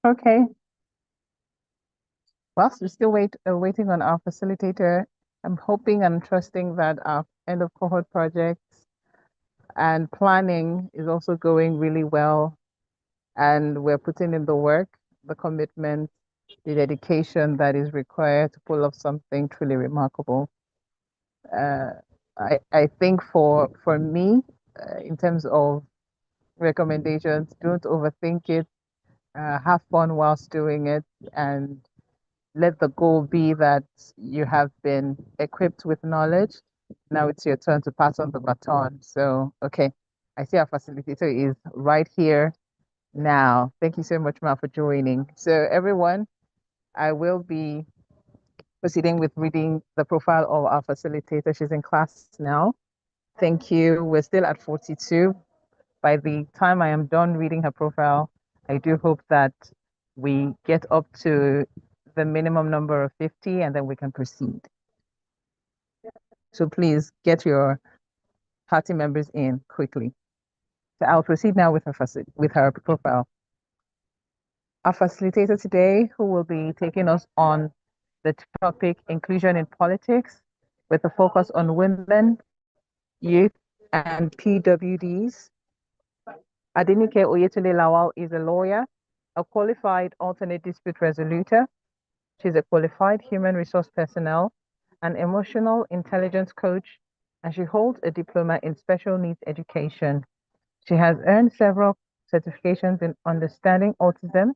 Okay. Whilst we're still waiting on our facilitator, I'm hoping and trusting that our end of cohort projects and planning is also going really well. And we're putting in the work, the commitment, the dedication that is required to pull off something truly remarkable. Uh, I think for me, in terms of recommendations, don't overthink it. Have fun whilst doing it, and let the goal be that you have been equipped with knowledge. Now it's your turn to pass on the baton. So, okay, I see our facilitator is right here now. Thank you so much, Ma, for joining. So, everyone, I will be proceeding with reading the profile of our facilitator. She's in class now. Thank you. We're still at 42. By the time I am done reading her profile, I do hope that we get up to the minimum number of 50 and then we can proceed. So please get your party members in quickly. So I'll proceed now with her profile. Our facilitator today, who will be taking us on the topic inclusion in politics with a focus on women, youth, and PWDs. Adenike Oyetole Lawal is a lawyer, a qualified alternate dispute resolutor. She's a qualified human resource personnel, an emotional intelligence coach, and she holds a diploma in special needs education. She has earned several certifications in understanding autism,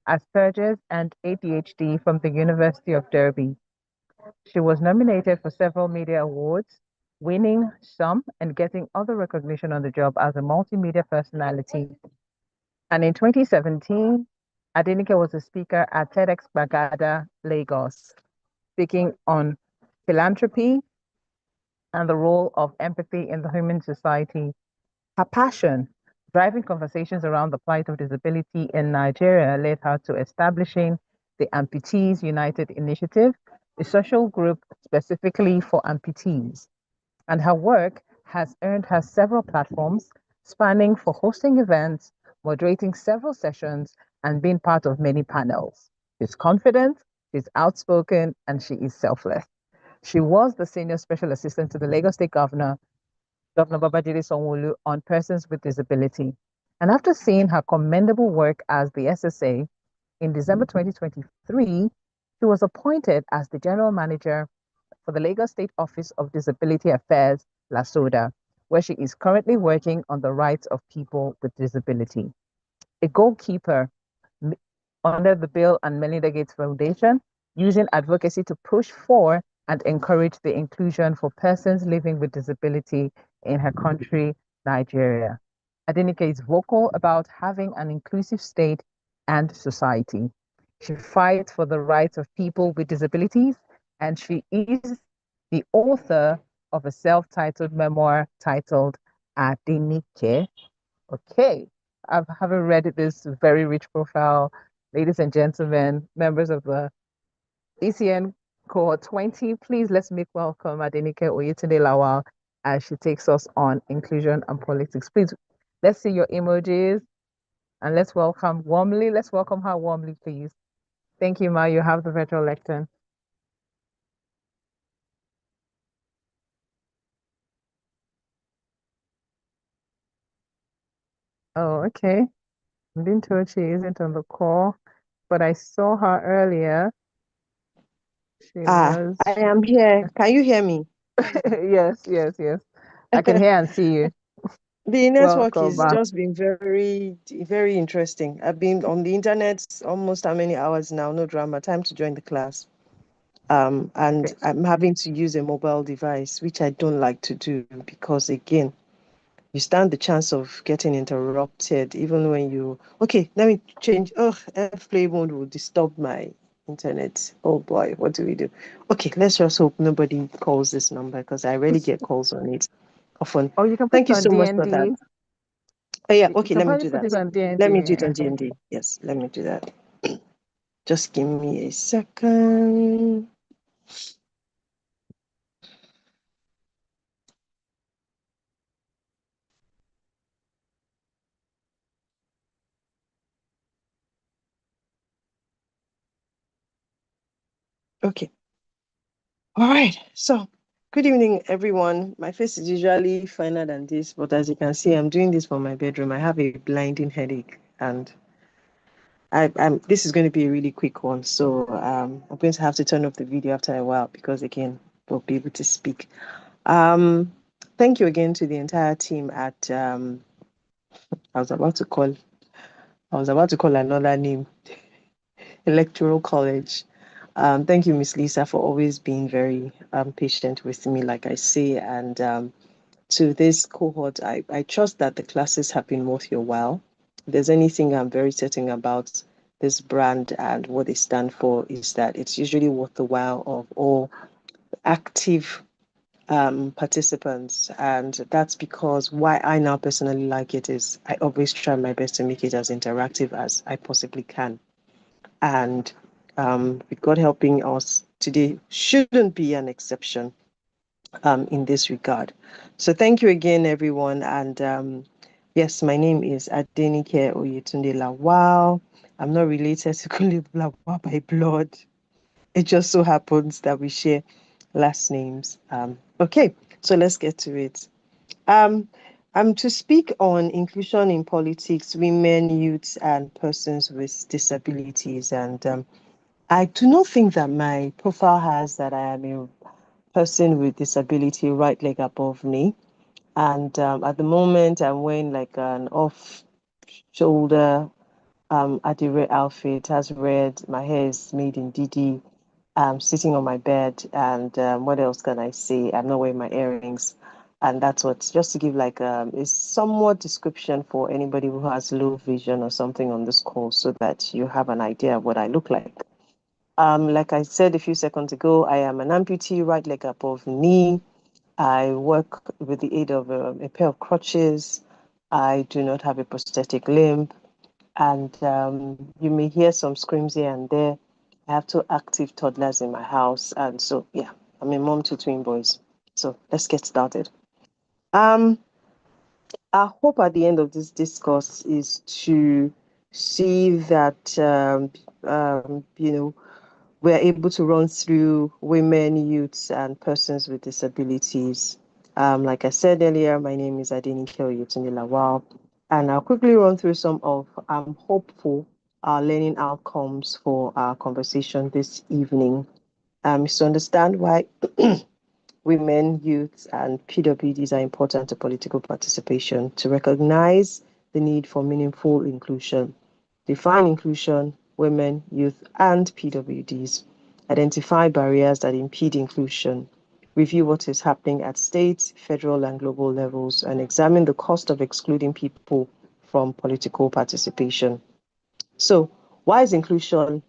Asperger's, and ADHD from the University of Derby. She was nominated for several media awards, winning some and getting other recognition on the job as a multimedia personality. And in 2017, Adenike was a speaker at TEDx Bagada, Lagos, speaking on philanthropy and the role of empathy in the human society. Her passion, driving conversations around the plight of disability in Nigeria, led her to establishing the Amputees United Initiative, a social group specifically for amputees. And her work has earned her several platforms, spanning for hosting events, moderating several sessions, and being part of many panels. She's confident, she's outspoken, and she is selfless. She was the senior special assistant to the Lagos State Governor, Governor Babajide Sanwo-Olu, on persons with disability. And after seeing her commendable work as the SSA, in December 2023, she was appointed as the general manager for the Lagos State Office of Disability Affairs, LASODA, where she is currently working on the rights of people with disability. A goalkeeper under the Bill and Melinda Gates Foundation, using advocacy to push for and encourage the inclusion for persons living with disability in her country, Nigeria. Adenike is vocal about having an inclusive state and society. She fights for the rights of people with disabilities, and she is the author of a self-titled memoir titled Adenike. Okay, I haven't read this very rich profile. Ladies and gentlemen, members of the ECN cohort 20, please let's make welcome Adenike Oyetune Lawal as she takes us on inclusion and politics. Please, let's see your emojis and let's welcome warmly. Let's welcome her warmly, please. Thank you, Ma. You have the virtual lectern. Oh, okay. I'm being told she isn't on the call, but I saw her earlier. She was. I am here. Can you hear me? Yes, yes, yes. I can hear and see you. The network Welcome is back. just been very, very interesting. I've been on the internet almost how many hours now? No drama. Time to join the class. And Okay. I'm having to use a mobile device, which I don't like to do because again, you stand the chance of getting interrupted even when you okay, let me change. Oh, airplane mode will disturb my internet. Oh boy, what do we do? Okay, let's just hope nobody calls this number because I rarely get calls on it often. Oh, you can put Thank it you on so much for DND. that. Oh yeah, You okay, can let me probably do put that. it on Let me DND. do it on GMD. Yes, let me do that. Just give me a second. Okay. All right. So, good evening, everyone. My face is usually finer than this, but as you can see, I'm doing this from my bedroom. I have a blinding headache, and this is going to be a really quick one. So, I'm going to have to turn off the video after a while because, again, we'll be able to speak. Um, Thank you again to the entire team at I was about to call I was about to call another name, Electoral College. Thank you, Miss Lisa, for always being very patient with me, like I say. And to this cohort, I trust that the classes have been worth your while. If there's anything I'm very certain about this brand and what they stand for, is that it's usually worth the while of all active participants. And that's because why I now personally like it is I always try my best to make it as interactive as I possibly can. And with God helping us, today shouldn't be an exception in this regard. So thank you again, everyone. And yes, my name is Adenike Oyetunde Lawal. I'm not related to Kunle Lawal by blood. It just so happens that we share last names. Okay, so let's get to it. Um, I'm to speak on inclusion in politics, women, youths, and persons with disabilities. And I do not think that my profile has that I am a person with disability right leg above knee. And at the moment, I'm wearing like an off shoulder Adire outfit, has red. My hair is made in Didi. I'm sitting on my bed. And what else can I say? I'm not wearing my earrings. And that's what, just to give like a somewhat description for anybody who has low vision or something on this call so that you have an idea of what I look like. Like I said a few seconds ago, I am an amputee, right leg above knee. I work with the aid of a pair of crutches. I do not have a prosthetic limb. And you may hear some screams here and there. I have two active toddlers in my house. And so, yeah, I'm a mom to twin boys. So let's get started. Um, our hope at the end of this discourse is to see that, we're able to run through women, youths, and persons with disabilities. Like I said earlier, my name is Adenike Oyetunde Lawal, and I'll quickly run through some of hopeful learning outcomes for our conversation this evening. Is to understand why women, youths, and PWDs are important to political participation, to recognize the need for meaningful inclusion, define inclusion, women, youth, and PWDs, identify barriers that impede inclusion, review what is happening at state, federal, and global levels, and examine the cost of excluding people from political participation. So, why is inclusion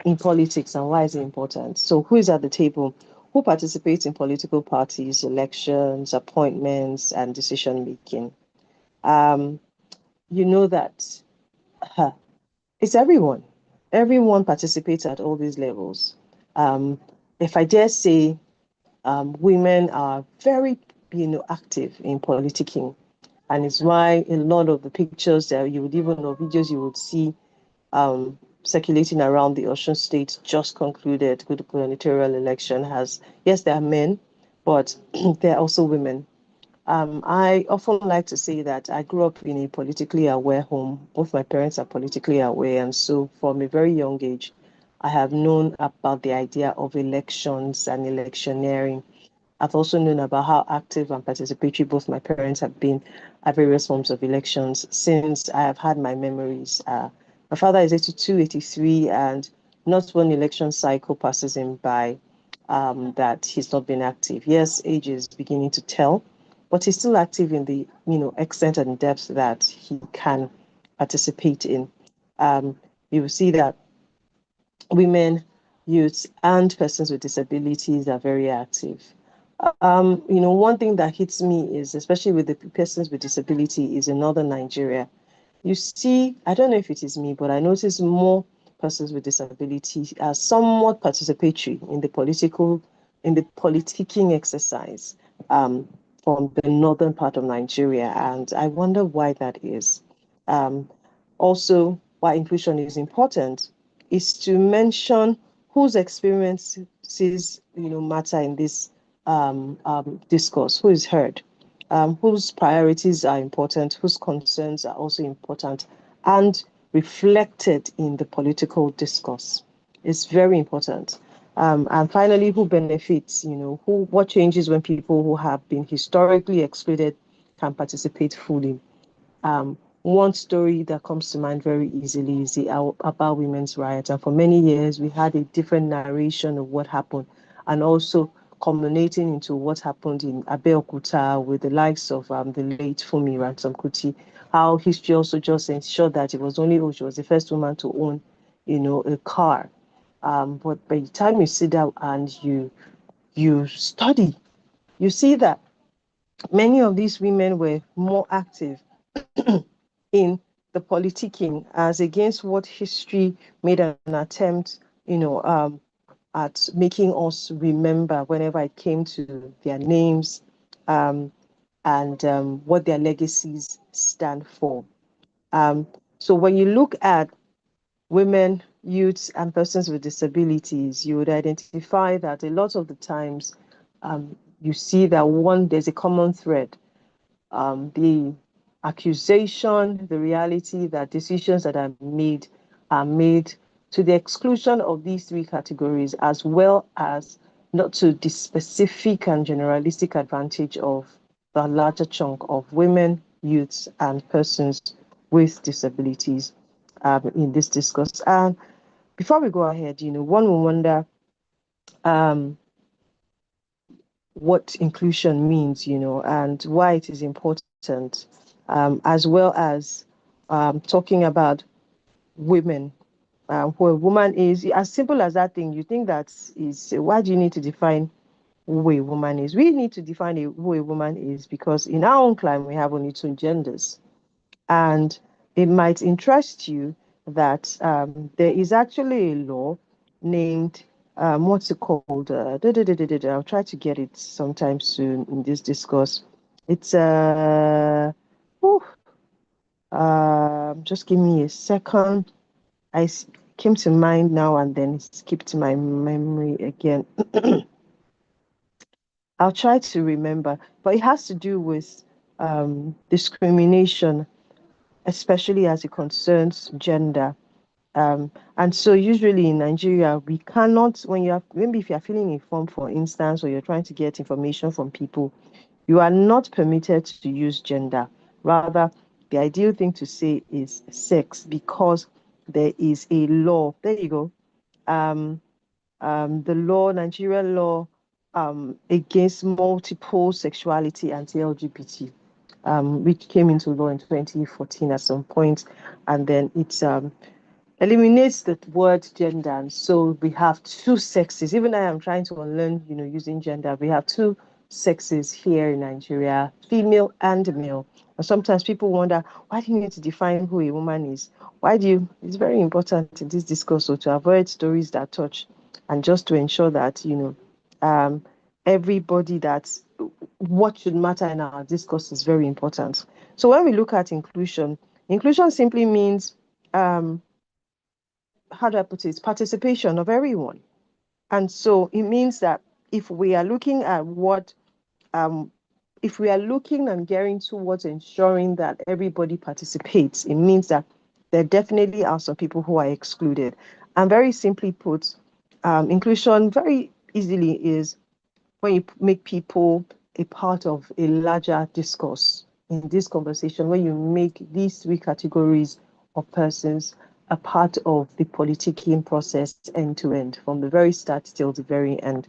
in politics and why is it important? So, who is at the table? Who participates in political parties, elections, appointments, and decision making? Um, you know that it's everyone. Everyone participates at all these levels. Um, if I dare say, women are very, active in politicking, and it's why a lot of the pictures that you would even or videos you would see circulating around the Ocean State just concluded gubernatorial election has, yes, there are men, but there are also women. I often like to say that I grew up in a politically aware home. Both my parents are politically aware, and so from a very young age, I have known about the idea of elections and electioneering. I've also known about how active and participatory both my parents have been at various forms of elections since I have had my memories. My father is 82, 83, and not one election cycle passes him by that he's not been active. Yes, age is beginning to tell, but he's still active in the extent and depth that he can participate in. You will see that women, youths, and persons with disabilities are very active. One thing that hits me is, especially with the persons with disability, is in northern Nigeria. You see, I don't know if it is me, but I notice more persons with disabilities are somewhat participatory in the politicking exercise um, from the northern part of Nigeria, and I wonder why that is. Um, Also, why inclusion is important is to mention whose experiences, matter in this discourse, who is heard, whose priorities are important, whose concerns are also important, and reflected in the political discourse. It's very important. And finally, who benefits, what changes when people who have been historically excluded can participate fully. One story that comes to mind very easily is the about women's rights. And for many years, we had a different narration of what happened, and also culminating into what happened in Abeokuta with the likes of the late Fumi Ransom Kuti. How history also just ensured that it was only she was the first woman to own, a car. But by the time you sit down and you study, you see that many of these women were more active in the politicking as against what history made an attempt, at making us remember whenever it came to their names, and what their legacies stand for. Um, so when you look at women, youths, and persons with disabilities, you would identify that a lot of the times you see that there's a common thread, the accusation, the reality that decisions that are made to the exclusion of these three categories, as well as not to the specific and generalistic advantage of the larger chunk of women, youths, and persons with disabilities in this discourse. And before we go ahead, one will wonder um, what inclusion means, and why it is important, as well as talking about women, who a woman is. As simple as that thing, you think that is, why do you need to define who a woman is? We need to define who a woman is because in our own climate, we have only two genders. And it might interest you that there is actually a law named, what's it called? I'll try to get it sometime soon in this discourse. It's just give me a second. Came to mind now and then it skipped my memory again. I'll try to remember, but it has to do with discrimination, especially as it concerns gender. And so usually in Nigeria, we cannot, maybe if you're filling a form, for instance, or you're trying to get information from people, you are not permitted to use gender. Rather, the ideal thing to say is sex because there is a law. There you go. Um, the law, Nigerian law, against multiple sexuality anti-LGBT, which came into law in 2014 at some point, and then it's eliminates the word gender. And so we have two sexes. Even I am trying to unlearn, using gender. We have two sexes here in Nigeria, female and male. And sometimes people wonder, why do you need to define who a woman is? It's very important in this discourse so to avoid stories that touch and just to ensure that, um, everybody what should matter in our discourse is very important. So when we look at inclusion simply means, how do I put it, participation of everyone. And so it means that if we are looking at um, if we are looking and gearing towards ensuring that everybody participates, it means that there definitely are some people who are excluded. And very simply put, inclusion very easily is when you make people a part of a larger discourse in this conversation, when you make these three categories of persons a part of the politicking process end to end, from the very start till the very end.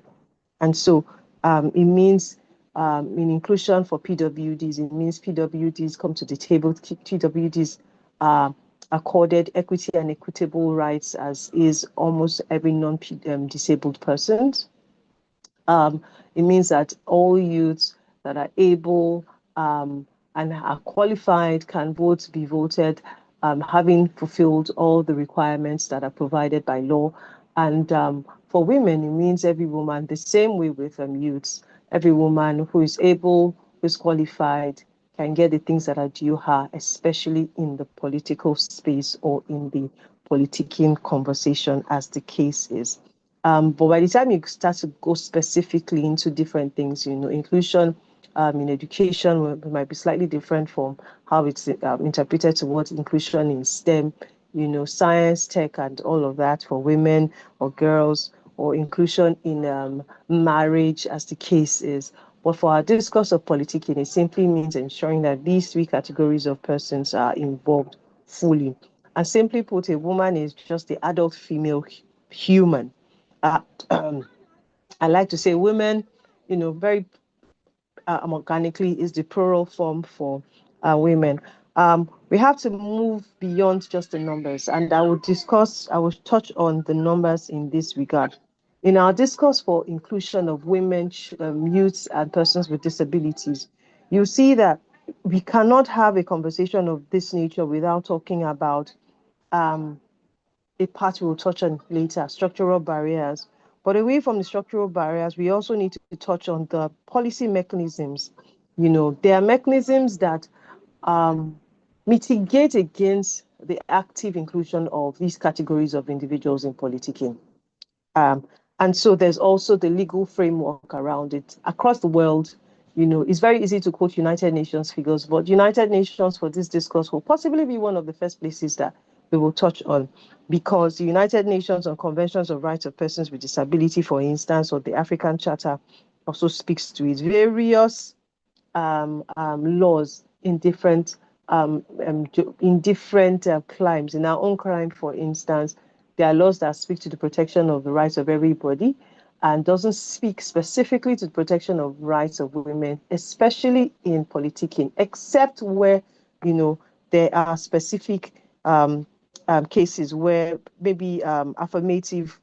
And so it means in inclusion for PWDs, it means PWDs come to the table, PWDs are accorded equity and equitable rights as is almost every non-disabled person. It means that all youths that are able and are qualified can vote, be voted, having fulfilled all the requirements that are provided by law. And for women, it means every woman, the same way with youths, every woman who is able, who is qualified, can get the things that are due her, especially in the political space or in the politicking conversation, as the case is. But by the time you start to go specifically into different things, inclusion in education might be slightly different from how it's interpreted towards inclusion in STEM, science, tech, and all of that for women or girls, or inclusion in marriage, as the case is. But for our discourse of politicking, it simply means ensuring that these three categories of persons are involved fully. And simply put, a woman is just the adult female human. Uh, um, I like to say women, very organically is the plural form for women. We have to move beyond just the numbers, and I will touch on the numbers in this regard. In our discourse for inclusion of women, youths, and persons with disabilities, you see that we cannot have a conversation of this nature without talking about um, a part we'll touch on later, structural barriers. But away from the structural barriers, we also need to touch on the policy mechanisms. There are mechanisms that mitigate against the active inclusion of these categories of individuals in politicking. Um, and so there's also the legal framework around it. Across the world, it's very easy to quote United Nations figures, but United Nations for this discourse will possibly be one of the first places that we will touch on, because the United Nations on Conventions of Rights of Persons with Disability, for instance, or the African Charter also speaks to it. Various laws in different climes. In our own crime, for instance, there are laws that speak to the protection of the rights of everybody and doesn't speak specifically to the protection of rights of women, especially in politicking, except where, there are specific cases where maybe affirmative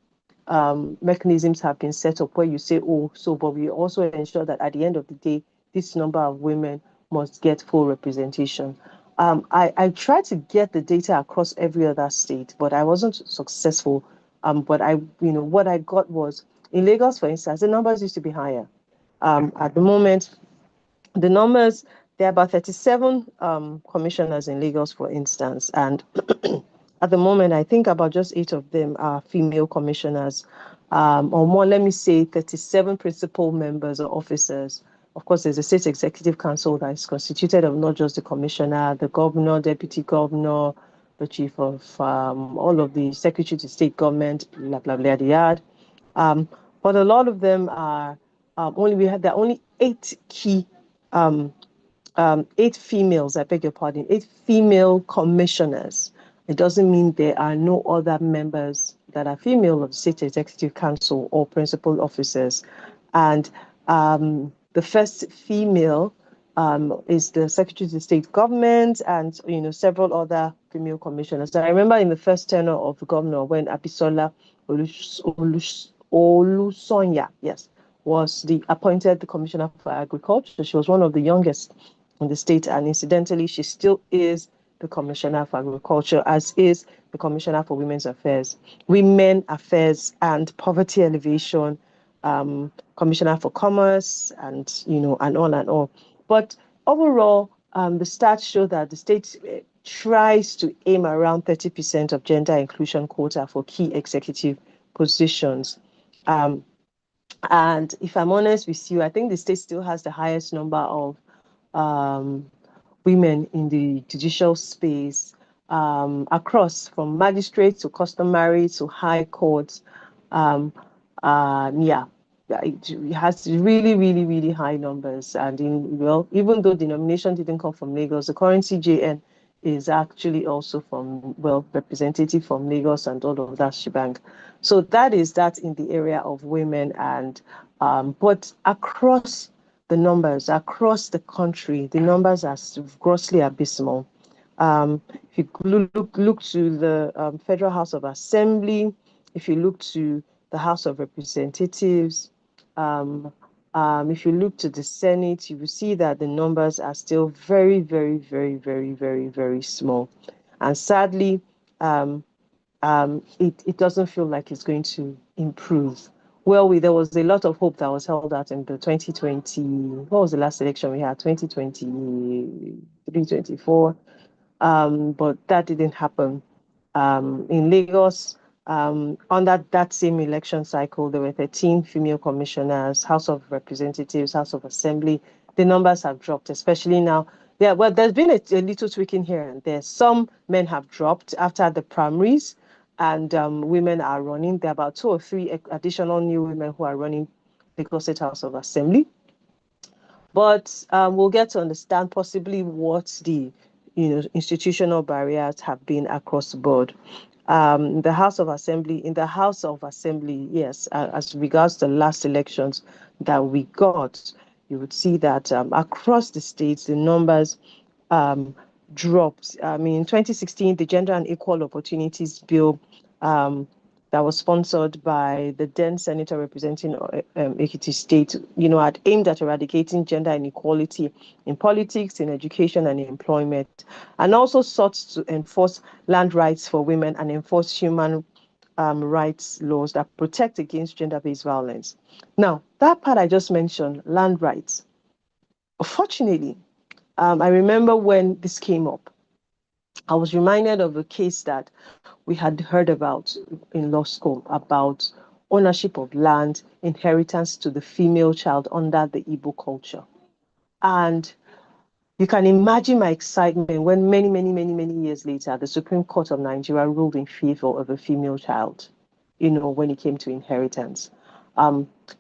mechanisms have been set up where you say, oh, so, but we also ensure that at the end of the day, this number of women must get full representation. I tried to get the data across every other state, but I wasn't successful. But what I got was in Lagos, for instance, the numbers used to be higher. At the moment, the numbers, there are about 37 commissioners in Lagos, for instance, and at the moment, I think about just 8 of them are female commissioners, or more, let me say 37 principal members or officers. Of course, there's a state executive council that is constituted of not just the commissioner, the governor, deputy governor, the chief of all of the secretary to state government, blah, blah, blah, blah. But a lot of them are there are only 8 key um, 8 females, I beg your pardon, 8 female commissioners. It doesn't mean there are no other members that are female of the State Executive Council or principal officers. And the first female is the Secretary to State Government and, several other female commissioners. I remember in the first tenure of the governor when Abisola Olusonya, yes, was the appointed the Commissioner for Agriculture. She was one of the youngest in the state, and incidentally, she still is the Commissioner for Agriculture, as is the Commissioner for Women Affairs and Poverty Alleviation, Commissioner for Commerce, and and all and all. But overall, the stats show that the state tries to aim around 30% of gender inclusion quota for key executive positions. And if I'm honest with you, I think the state still has the highest number of women in the judicial space across from magistrate to customary to high courts. Yeah, it has really, really, really high numbers. And even though the nomination didn't come from Lagos, the current CJN is actually also from, representative from Lagos and all of that shebang. So that is that in the area of women. And but across the numbers across the country, the numbers are grossly abysmal. If you look to the Federal House of Assembly, if you look to the House of Representatives, if you look to the Senate, you will see that the numbers are still very, very, very, very, very, very small. And sadly, it doesn't feel like it's going to improve. Well, there was a lot of hope that was held out in the 2020, what was the last election we had? 2023, 24. But that didn't happen. In Lagos, Under that same election cycle, there were 13 female commissioners, House of Representatives, House of Assembly. The numbers have dropped, especially now. Yeah, well, there's been a little tweaking here and there. Some men have dropped after the primaries, and women are running. There are about 2 or 3 additional new women who are running Lagos State House of Assembly. But we'll get to understand possibly what the institutional barriers have been across the board. The House of Assembly, in the House of Assembly, yes, as regards the last elections that we got, you would see that across the states, the numbers dropped. I mean, in 2016, the Gender and Equal Opportunities Bill that was sponsored by the then senator representing Ekiti State, had aimed at eradicating gender inequality in politics, in education, and in employment, and also sought to enforce land rights for women and enforce human rights laws that protect against gender-based violence. Now, that part I just mentioned, land rights, unfortunately, I remember when this came up, I was reminded of a case that we had heard about in law school about ownership of land, inheritance to the female child under the Igbo culture. And you can imagine my excitement when many years later, the Supreme Court of Nigeria ruled in favor of a female child, when it came to inheritance.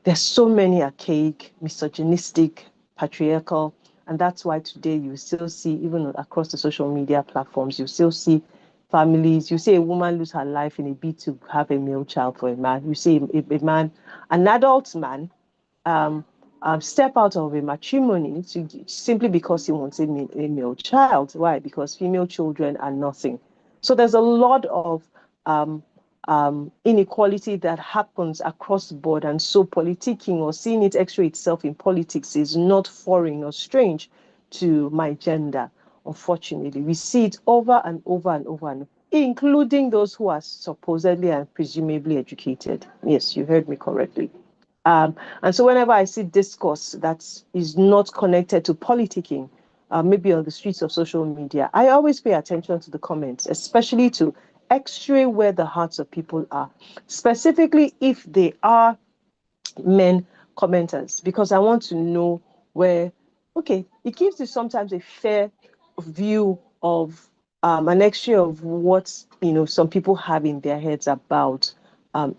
There's so many archaic, misogynistic, patriarchal, and that's why today you still see, even across the social media platforms, you still see families. You see a woman lose her life in a bid to have a male child for a man. You see a man, an adult man, step out of a matrimony simply because he wants a male child. Why? Because female children are nothing. So there's a lot of inequality that happens across the board, and so politicking or seeing it x-ray itself in politics is not foreign or strange to my gender. Unfortunately, we see it over and over and over, and including those who are supposedly and presumably educated. Yes, you heard me correctly. And so whenever I see discourse that is not connected to politicking, maybe on the streets of social media, I always pay attention to the comments, especially to x-ray where the hearts of people are, specifically if they are men commenters, because I want to know where, okay, it gives you sometimes a fair view of an x-ray of what, some people have in their heads about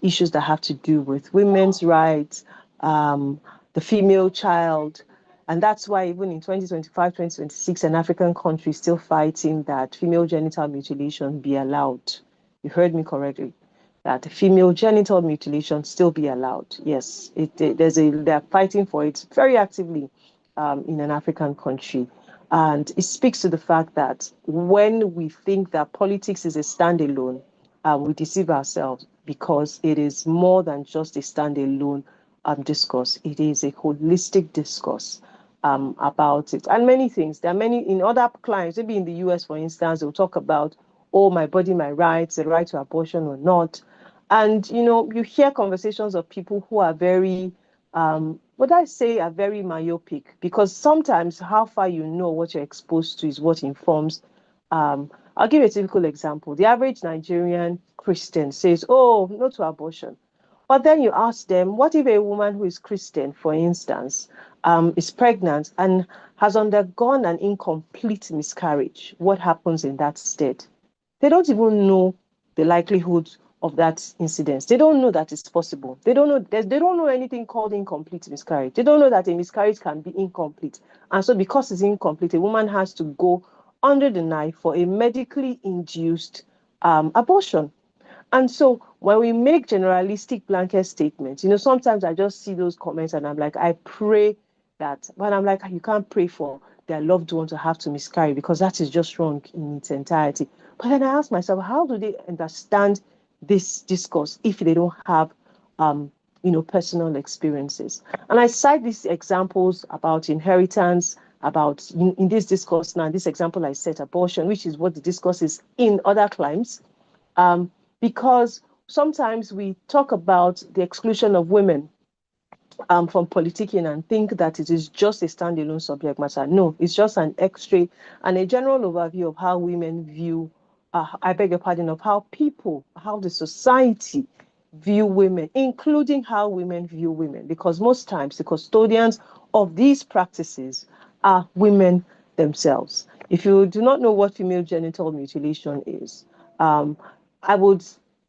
issues that have to do with women's rights, the female child. And that's why even in 2025, 2026, an African country is still fighting that female genital mutilation be allowed. You heard me correctly. That female genital mutilation still be allowed. Yes, they're fighting for it very actively in an African country. And it speaks to the fact that when we think that politics is a standalone, we deceive ourselves, because it is more than just a standalone discourse. It is a holistic discourse about it. And many things. There are many in other climes, maybe in the US, for instance, they'll talk about, oh, my body, my rights, the right to abortion or not. And, you hear conversations of people who are very, what I say, are very myopic, because sometimes how far you know what you're exposed to is what informs. I'll give you a typical example. The average Nigerian Christian says, oh, no to abortion. But then you ask them, what if a woman who is Christian, for instance, is pregnant and has undergone an incomplete miscarriage? What happens in that state? They don't even know the likelihood of that incidence. They don't know that it's possible. They don't know. They don't know anything called incomplete miscarriage. They don't know that a miscarriage can be incomplete. And so because it's incomplete, a woman has to go under the knife for a medically induced abortion. And so when we make generalistic blanket statements, sometimes I just see those comments and I'm like, I pray that, but I'm like, you can't pray for their loved one to have to miscarry, because that is just wrong in its entirety. But then I ask myself, how do they understand this discourse if they don't have, personal experiences? And I cite these examples about inheritance, about in this discourse now, this example I set, abortion, which is what the discourse is in other climes, because sometimes we talk about the exclusion of women from politicking and think that it is just a standalone subject matter. No, it's just an X-ray and a general overview of how women view I beg your pardon, of how people, how the society view women, including how women view women, because most times the custodians of these practices are women themselves. If you do not know what female genital mutilation is, I would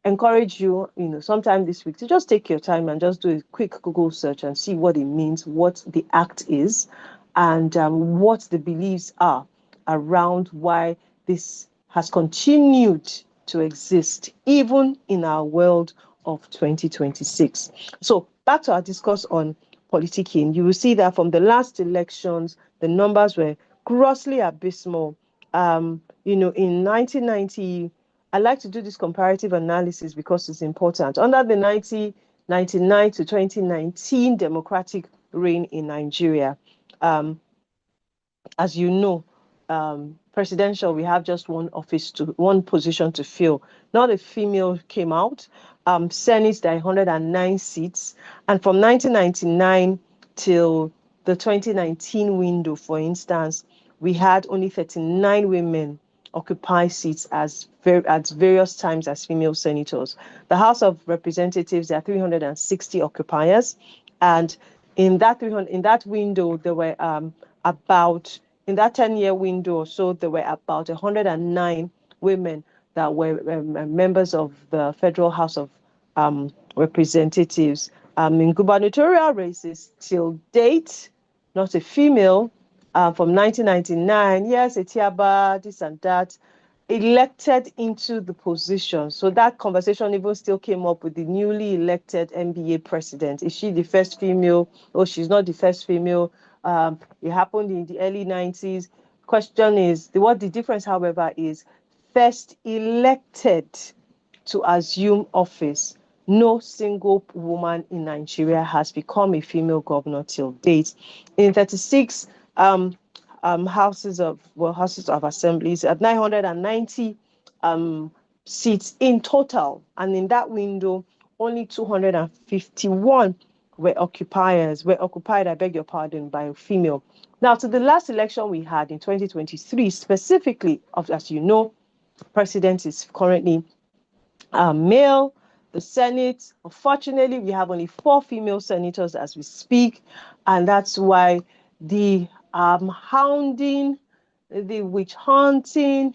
encourage you, sometime this week to just take your time and just do a quick Google search and see what it means, what the act is, and what the beliefs are around why this has continued to exist even in our world of 2026. So back to our discourse on politicking, you will see that from the last elections, the numbers were grossly abysmal. In 1990, I like to do this comparative analysis because it's important. Under the 1999 to 2019 democratic reign in Nigeria, as you know, presidential, we have just one position to fill. Not a female came out. Senate, there are 109 seats. And from 1999 till the 2019 window, for instance, we had only 39 women occupy seats at various times as female senators. The House of Representatives, there are 360 occupiers. And in that window, there were about in that 10-year window or so, there were about 109 women that were members of the Federal House of Representatives. In gubernatorial races till date, not a female, from 1999, yes, Etiaba, this and that, elected into the position. So that conversation even still came up with the newly elected NBA president. Is she the first female? Oh, she's not the first female. It happened in the early 90s. Question is, what the difference, however, is first elected to assume office. No single woman in Nigeria has become a female governor till date. In 36 houses of assemblies at 990 seats in total, and in that window, only 251 were occupied, I beg your pardon, by a female. Now, to the last election we had in 2023, specifically, as you know, president is currently male. The Senate, unfortunately, we have only 4 female senators as we speak, and that's why the hounding, the witch hunting,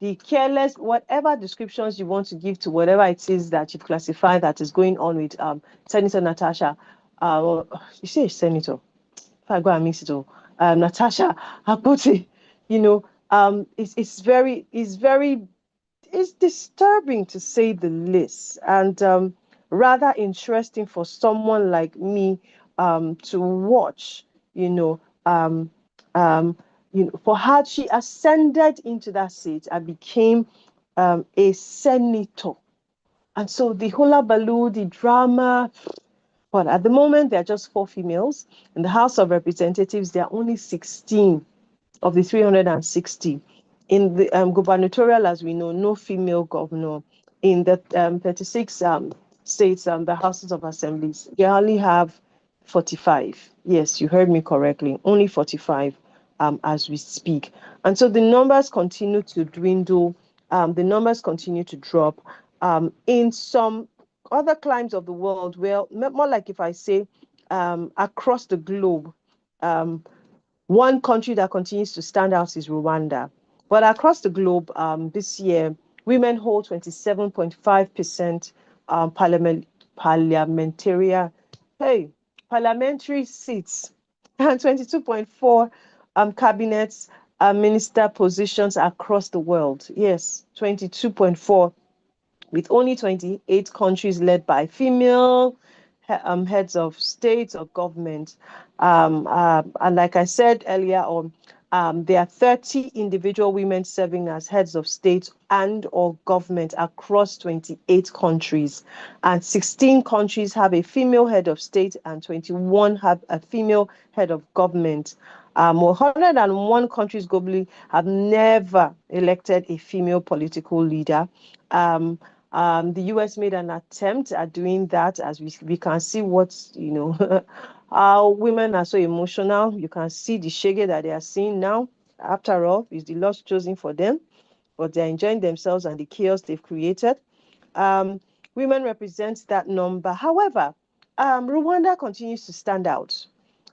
the careless, whatever descriptions you want to give to whatever it is that you've classified that is going on with Senator Natasha. You say Senator, if I go and mix it all, Natasha Akpoti, it's disturbing to say the least, and rather interesting for someone like me to watch. You know, um, for her, she ascended into that seat and became a senator, and so the hula baloo, the drama. But at the moment, there are just 4 females. In the House of Representatives, there are only 16 of the 360. In the gubernatorial, as we know, no female governor. In the 36 states, the houses of assemblies, they only have 45. Yes, you heard me correctly, only 45 as we speak. And so the numbers continue to dwindle, the numbers continue to drop. In some other climes of the world, well, more like if I say across the globe, one country that continues to stand out is Rwanda. But across the globe, this year, women hold 27.5% parliamentary, parliamentary seats and 22.4 cabinets minister positions across the world. Yes, 22.4, with only 28 countries led by female heads of state or government. And like I said earlier on, there are 30 individual women serving as heads of state and or government across 28 countries. And 16 countries have a female head of state and 21 have a female head of government. 101 countries globally have never elected a female political leader. The US made an attempt at doing that, as we can see how women are so emotional. You can see the shege that they are seeing now. After all, it's the Lord's chosen for them. but they're enjoying themselves and the chaos they've created. Um, Women represent that number. However, Rwanda continues to stand out.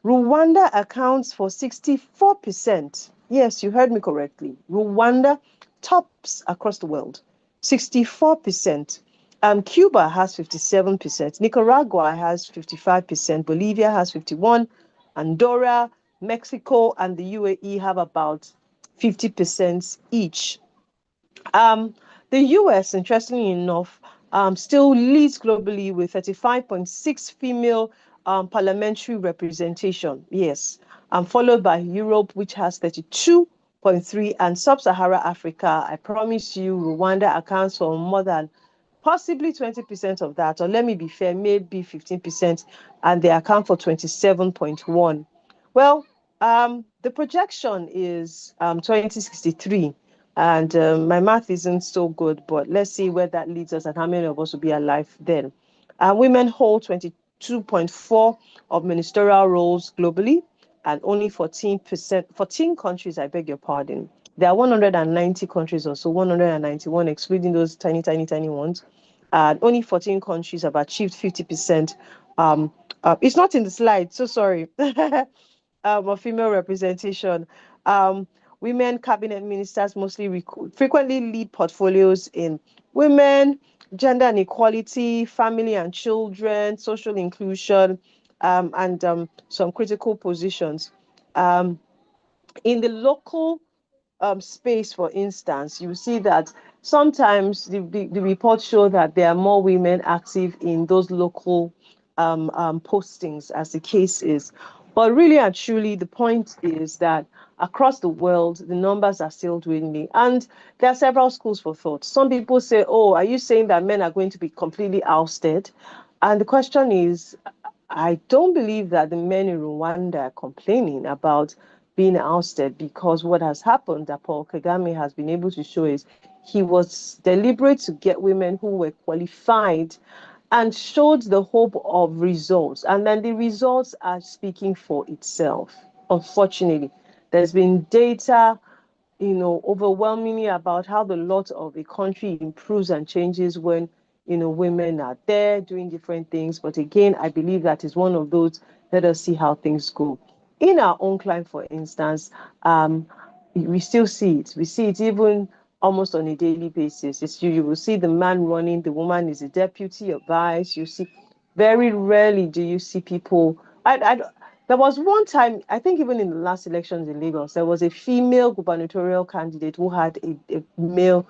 Rwanda accounts for 64%. Yes, you heard me correctly. Rwanda tops across the world. 64%. Cuba has 57%. Nicaragua has 55%. Bolivia has 51%. Andorra, Mexico, and the UAE have about 50% each. The US, interestingly enough, still leads globally with 35.6 female parliamentary representation. Yes, followed by Europe, which has 32.3, and Sub-Sahara Africa. I promise you, Rwanda accounts for more than possibly 20% of that, or let me be fair, maybe 15%, and they account for 27.1. Well, the projection is 2063, and my math isn't so good, but let's see where that leads us and how many of us will be alive then. Women hold 22.4 of ministerial roles globally, and only 14%, 14 countries, I beg your pardon. There are 190 countries or so, 191, excluding those tiny, tiny, tiny ones. Only 14 countries have achieved 50%. It's not in the slide, so sorry. Of female representation. Um, Women cabinet ministers mostly frequently lead portfolios in women, gender and equality, family and children, social inclusion, and some critical positions. Um, in the local space, for instance, you see that sometimes the reports show that there are more women active in those local postings, as the case is. But really and truly, the point is that across the world, the numbers are still dwindling. And there are several schools for thought. Some people say, oh, are you saying that men are going to be completely ousted? And the question is, I don't believe that the men in Rwanda are complaining about being ousted, because what has happened that Paul Kagame has been able to show is he was deliberate to get women who were qualified and showed the hope of results. And then the results are speaking for itself. Unfortunately, there's been data, overwhelmingly about how the lot of a country improves and changes when, women are there doing different things. But again, I believe that is one of those, let us see how things go. In our own climate, for instance, we still see it. We see it even almost on a daily basis. You will see the man running, the woman is a deputy or vice. You see, very rarely do you see people. There was one time, I think even in the last elections in Lagos, there was a female gubernatorial candidate who had a male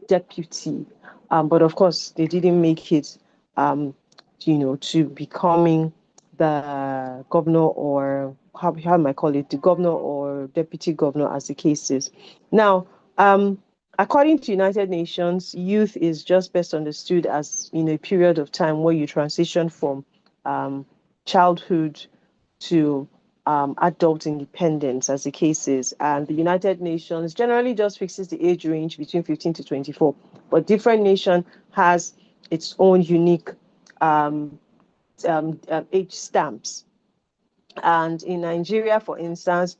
deputy. But of course, they didn't make it, to becoming the governor, or how am I call it, the governor or deputy governor, as the case is. Now, according to United Nations, youth is just best understood as a period of time where you transition from childhood to adult independence, as the case is. And the United Nations generally just fixes the age range between 15 to 24, but different nation has its own unique age stamps. And in Nigeria, for instance,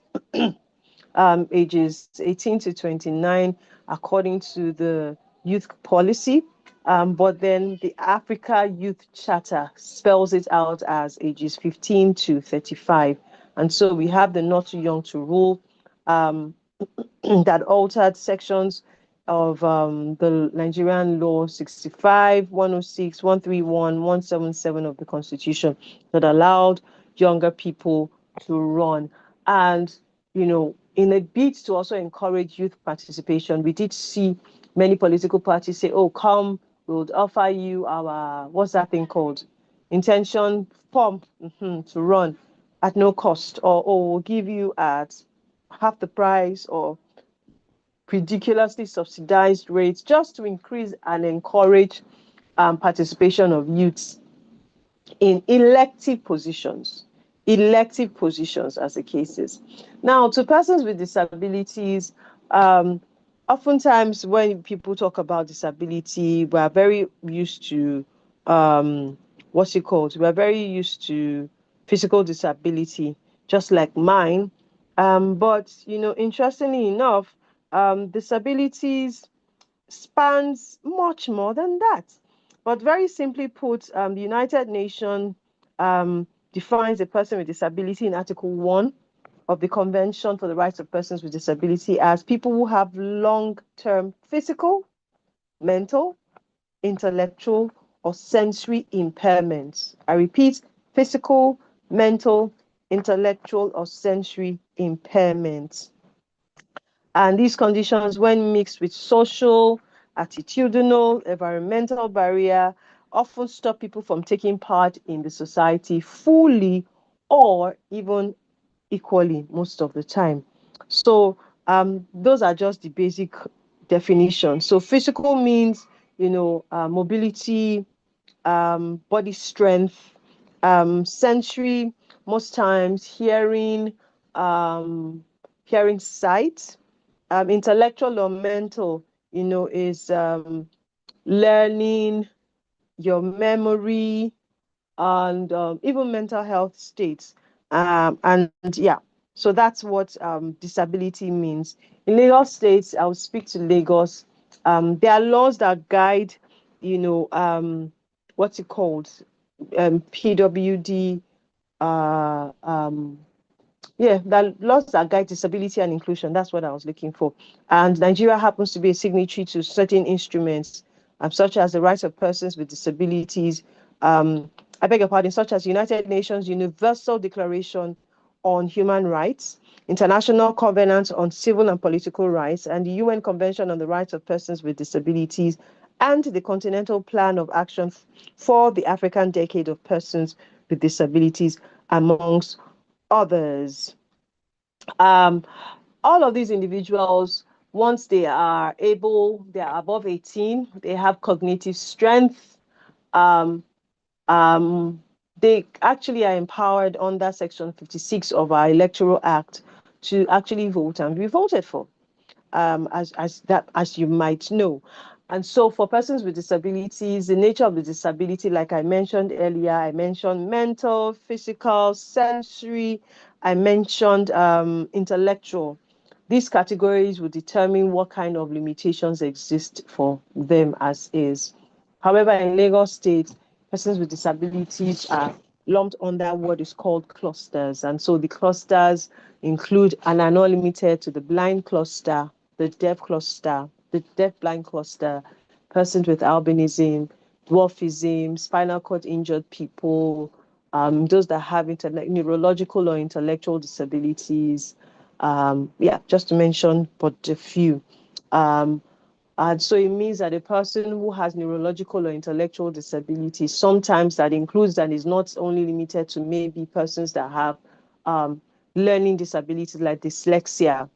ages 18 to 29, according to the youth policy. But then the Africa Youth Charter spells it out as ages 15 to 35. And so we have the Not Too Young to Rule that altered sections of the Nigerian law 65, 106, 131, 177 of the Constitution that allowed younger people to run. And, in a bid to also encourage youth participation, we did see many political parties say, oh, come, we'll offer you our, what's that thing called? Intention form to run at no cost, or we'll give you at half the price or ridiculously subsidized rates, just to increase and encourage participation of youths in elective positions, as the case is. Now, to persons with disabilities, oftentimes when people talk about disability, we are very used to what's it called? We are very used to physical disability, just like mine. But interestingly enough, disabilities spans much more than that. But very simply put, the United Nations defines a person with disability in Article 1 of the Convention for the Rights of Persons with Disability as people who have long-term physical, mental, intellectual, or sensory impairments. I repeat, physical, mental, intellectual, or sensory impairments. And these conditions, when mixed with social, attitudinal, environmental barrier, often stop people from taking part in the society fully or even equally most of the time. So those are just the basic definitions. So physical means, mobility, body strength, sensory, most times hearing, hearing sight, intellectual or mental, is learning, your memory, and even mental health states. And yeah, so that's what disability means. In Lagos States, I'll speak to Lagos. There are laws that guide, what's it called? PWD, yeah, the laws that guide disability and inclusion. That's what I was looking for. And Nigeria happens to be a signatory to certain instruments, such as the rights of persons with disabilities. I beg your pardon, such as United Nations Universal Declaration on Human Rights, International Covenant on Civil and Political Rights, and the UN Convention on the Rights of Persons with Disabilities, and the Continental Plan of Action for the African Decade of Persons with Disabilities, amongst others. Um, all of these individuals, once they are able, they are above 18, they have cognitive strength, um, they actually are empowered under Section 56 of our Electoral Act to actually vote and be voted for, as you might know. And so for persons with disabilities, the nature of the disability, like I mentioned earlier, I mentioned mental, physical, sensory, I mentioned intellectual. These categories will determine what kind of limitations exist for them as is. However, in Lagos State, persons with disabilities are lumped under what is called clusters. And so the clusters include and are not limited to the blind cluster, the deaf cluster, the deaf-blind cluster, persons with albinism, dwarfism, spinal cord injured people, those that have neurological or intellectual disabilities. Yeah, just to mention but a few. And so it means that a person who has neurological or intellectual disability, sometimes that includes and is not only limited to maybe persons that have learning disabilities like dyslexia,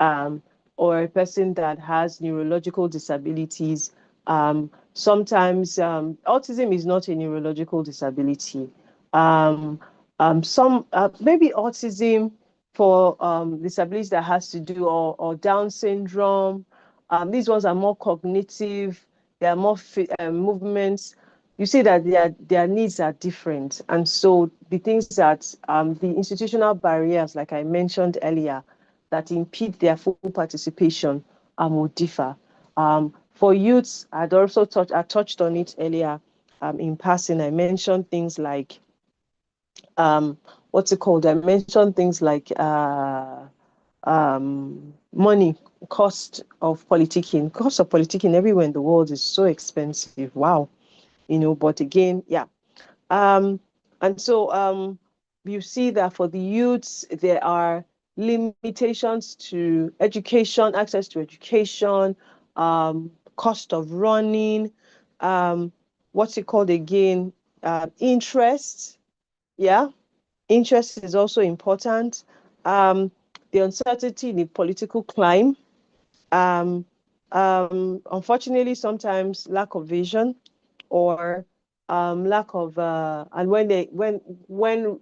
um, or a person that has neurological disabilities. Sometimes autism is not a neurological disability. Some maybe autism for disabilities that has to do or Down syndrome. These ones are more cognitive. They are more movements. You see that their needs are different, and so the things that the institutional barriers, like I mentioned earlier, that impede their full participation will differ. For youths, I touched on it earlier in passing. I mentioned things like what's it called? I mentioned things like money, cost of politicking everywhere in the world is so expensive. Wow, but again, yeah. Um, and so you see that for the youths, there are limitations to education, access to education, cost of running, what's it called again? Interest. Yeah, interest is also important. The uncertainty in the political climate. Um, Unfortunately, sometimes lack of vision or lack of and when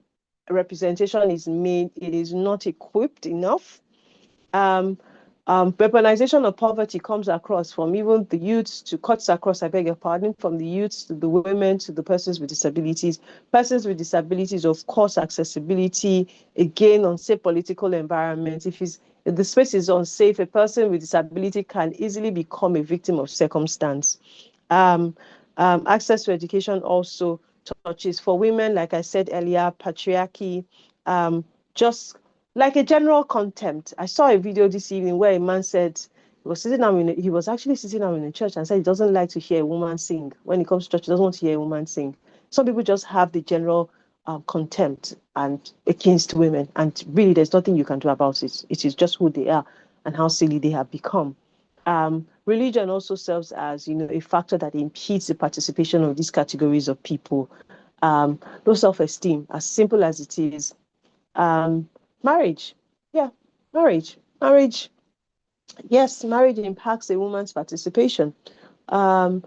representation is made, it is not equipped enough. Um, Weaponization of poverty comes across from even the youths to cuts across, I beg your pardon, from the youths to the women to the persons with disabilities. Persons with disabilities, of course, accessibility, again, unsafe political environment. If the space is unsafe, a person with disability can easily become a victim of circumstance. Access to education also touches for women, like I said earlier, patriarchy, just like a general contempt. I saw a video this evening where a man said he was actually sitting down in a church and said he doesn't like to hear a woman sing. When he comes to church, he doesn't want to hear a woman sing. Some people just have the general contempt and against women, and really there's nothing you can do about it. It is just who they are and how silly they have become. Religion also serves as, a factor that impedes the participation of these categories of people. Low self-esteem, as simple as it is. Marriage, yeah, marriage. Yes, marriage impacts a woman's participation. Um,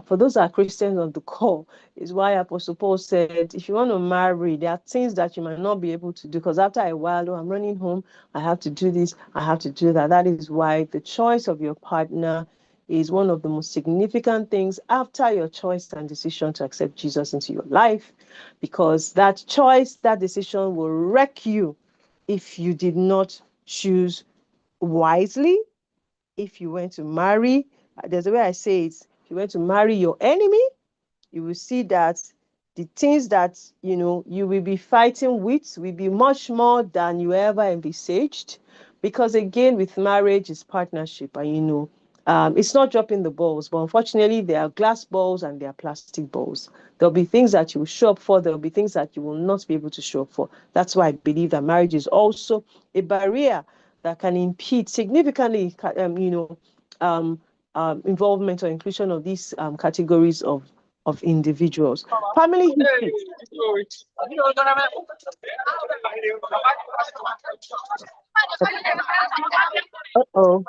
for those that are Christians on the call, is why Apostle Paul said, if you want to marry, there are things that you might not be able to do, because after a while, I'm running home, I have to do this, I have to do that. That is why the choice of your partner is one of the most significant things after your choice and decision to accept Jesus into your life, because that choice, that decision will wreck you if you did not choose wisely. If you went to marry, there's a way I say it, if you went to marry your enemy, you will see that the things that you will be fighting with will be much more than you ever envisaged. Because again, with marriage is partnership, and it's not dropping the balls, but unfortunately there are glass balls and there are plastic balls. There'll be things that you will show up for, there'll be things that you will not be able to show up for. That's why I believe that marriage is also a barrier that can impede significantly involvement or inclusion of these categories of individuals. Family history. Uh-oh.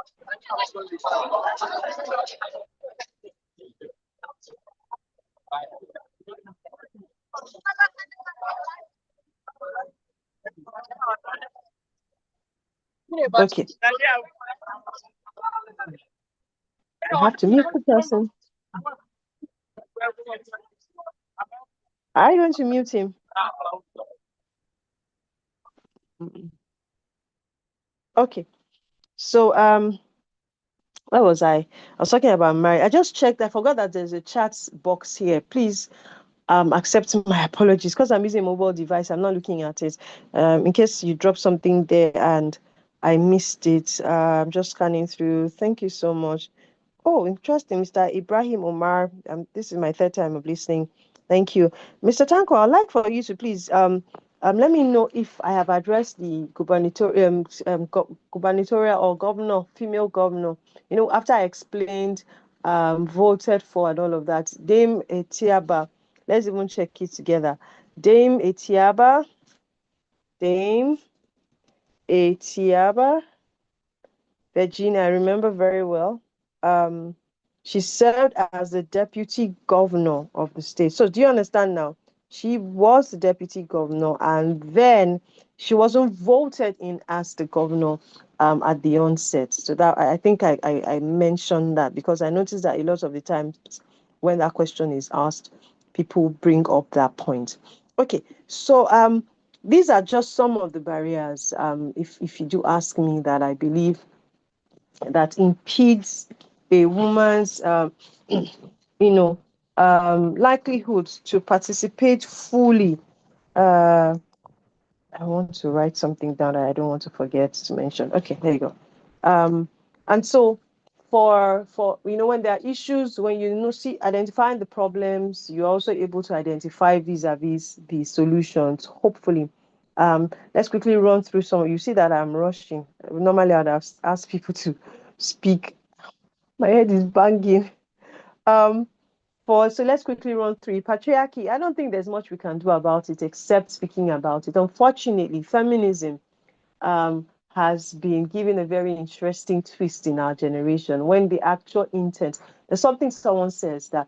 Okay. I have to mute the person. I'm going to mute him. Okay. So where was I? I was talking about marriage. I just checked. I forgot that there's a chat box here. Please accept my apologies because I'm using a mobile device. I'm not looking at it. In case you drop something there and I missed it, I'm just scanning through. Thank you so much. Oh, interesting, Mr. Ibrahim Omar. This is my third time of listening. Thank you. Mr. Tanko, I'd like for you to please let me know if I have addressed the gubernatorial or governor, female governor. After I explained, voted for and all of that. Dame Etiaba, let's even check it together. Dame Etiaba, Dame Etiaba, Virginia, I remember very well. She served as the deputy governor of the state. So do you understand now? She was the deputy governor, and then she wasn't voted in as the governor at the onset. So that I think I mentioned that because I noticed that a lot of the times when that question is asked, people bring up that point. Okay, so these are just some of the barriers, if you do ask me, that I believe that impedes a woman's, likelihood to participate fully. I want to write something down that I don't want to forget to mention. Okay, there you go. And so for when there are issues, when see identifying the problems, you're also able to identify vis-a-vis the solutions, hopefully. Let's quickly run through some. You see that I'm rushing. Normally I'd have asked people to speak. My head is banging. So let's quickly run through patriarchy. I don't think there's much we can do about it except speaking about it. Unfortunately, feminism has been given a very interesting twist in our generation when the actual intent, there's something someone says that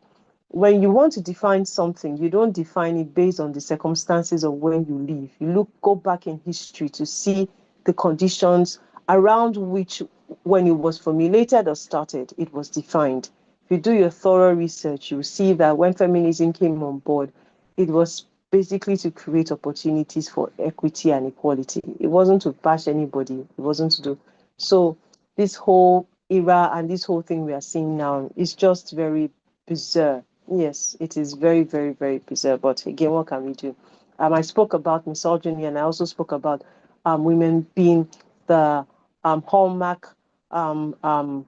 when you want to define something, you don't define it based on the circumstances of when you live. You go back in history to see the conditions around which, when it was formulated or started, it was defined. If you do your thorough research, you will see that when feminism came on board, it was basically to create opportunities for equity and equality. It wasn't to bash anybody. It wasn't to do. So this whole era and this whole thing we are seeing now is just very bizarre. Yes, it is very, very, very bizarre. But again, what can we do? I spoke about misogyny, and I also spoke about women being the hallmark um, um,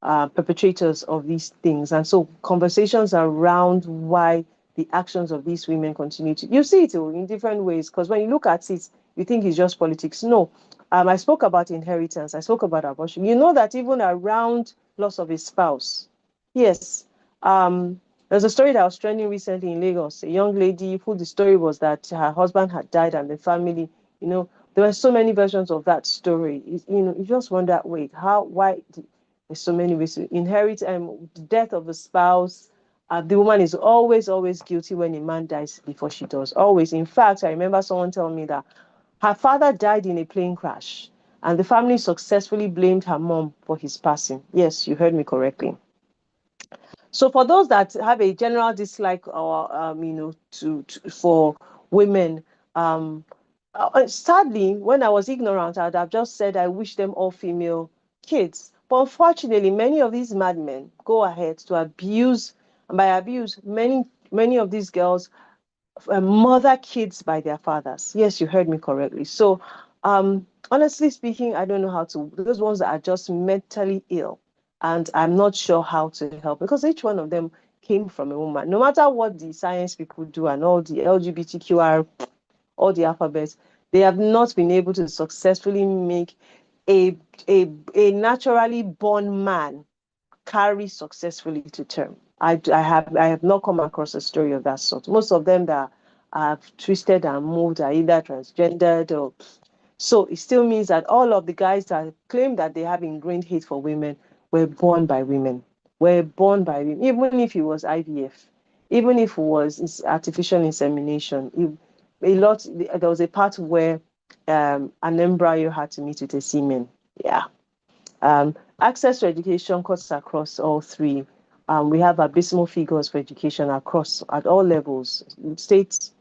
perpetrators of these things. And so conversations around why the actions of these women continue to, you see it in different ways, because when you look at it, you think it's just politics. No. I spoke about inheritance. I spoke about abortion. You know that even around loss of a spouse, yes. There's a story that was trending recently in Lagos. A young lady who the story was that her husband had died and the family, there were so many versions of that story. You just wonder, wait, how, why? There's so many ways to inherit the death of a spouse. The woman is always, always guilty when a man dies before she does. Always. In fact, I remember someone telling me that her father died in a plane crash, and the family successfully blamed her mom for his passing. Yes, you heard me correctly. So for those that have a general dislike or for women, sadly, when I was ignorant, I'd have just said I wish them all female kids. But unfortunately, many of these madmen go ahead to abuse, and by abuse, many of these girls mother kids by their fathers. Yes, you heard me correctly. So, honestly speaking, I don't know how to. Those ones that are just mentally ill, and I'm not sure how to help because each one of them came from a woman. No matter what the science people do and all the LGBTQR, all the alphabets, they have not been able to successfully make a a naturally born man carry successfully to term. I have not come across a story of that sort. Most of them that have twisted and moved are either transgendered or so it still means that all of the guys that claim that they have ingrained hate for women were born by women. Were born by women, even if it was IVF, even if it was artificial insemination. A lot there was a part where an embryo had to meet with a semen. Yeah. Access to education cuts across all three. We have abysmal figures for education across at all levels, states,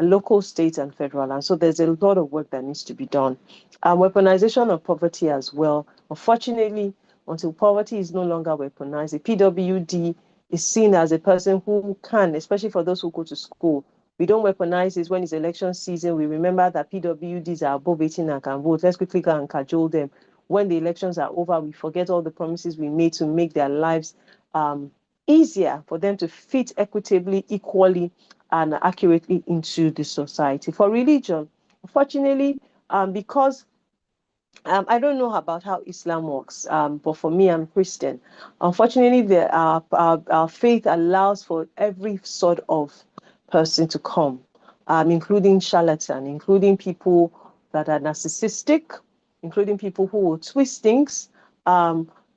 local, state, and federal. And so there's a lot of work that needs to be done. Weaponization of poverty as well. Unfortunately, until poverty is no longer weaponized, a PWD is seen as a person who can, especially for those who go to school. We don't weaponize this when it's election season. We remember that PWDs are above 18 and can vote. Let's quickly go and cajole them. When the elections are over, we forget all the promises we made to make their lives easier for them to fit equitably, equally, and accurately into the society. For religion, unfortunately, because I don't know about how Islam works, but for me, I'm Christian. Unfortunately, our faith allows for every sort of person to come, including charlatan, including people that are narcissistic, including people who will twist things.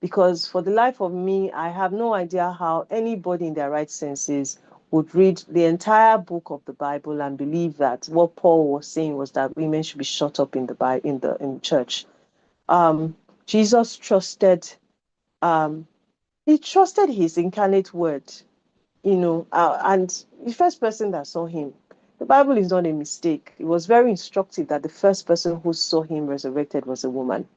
Because for the life of me, I have no idea how anybody in their right senses would read the entire book of the Bible and believe that what Paul was saying was that women should be shut up in the Bible, in church. Jesus trusted, um, he trusted his incarnate word, and the first person that saw him, the Bible is not a mistake. It was very instructive that the first person who saw him resurrected was a woman.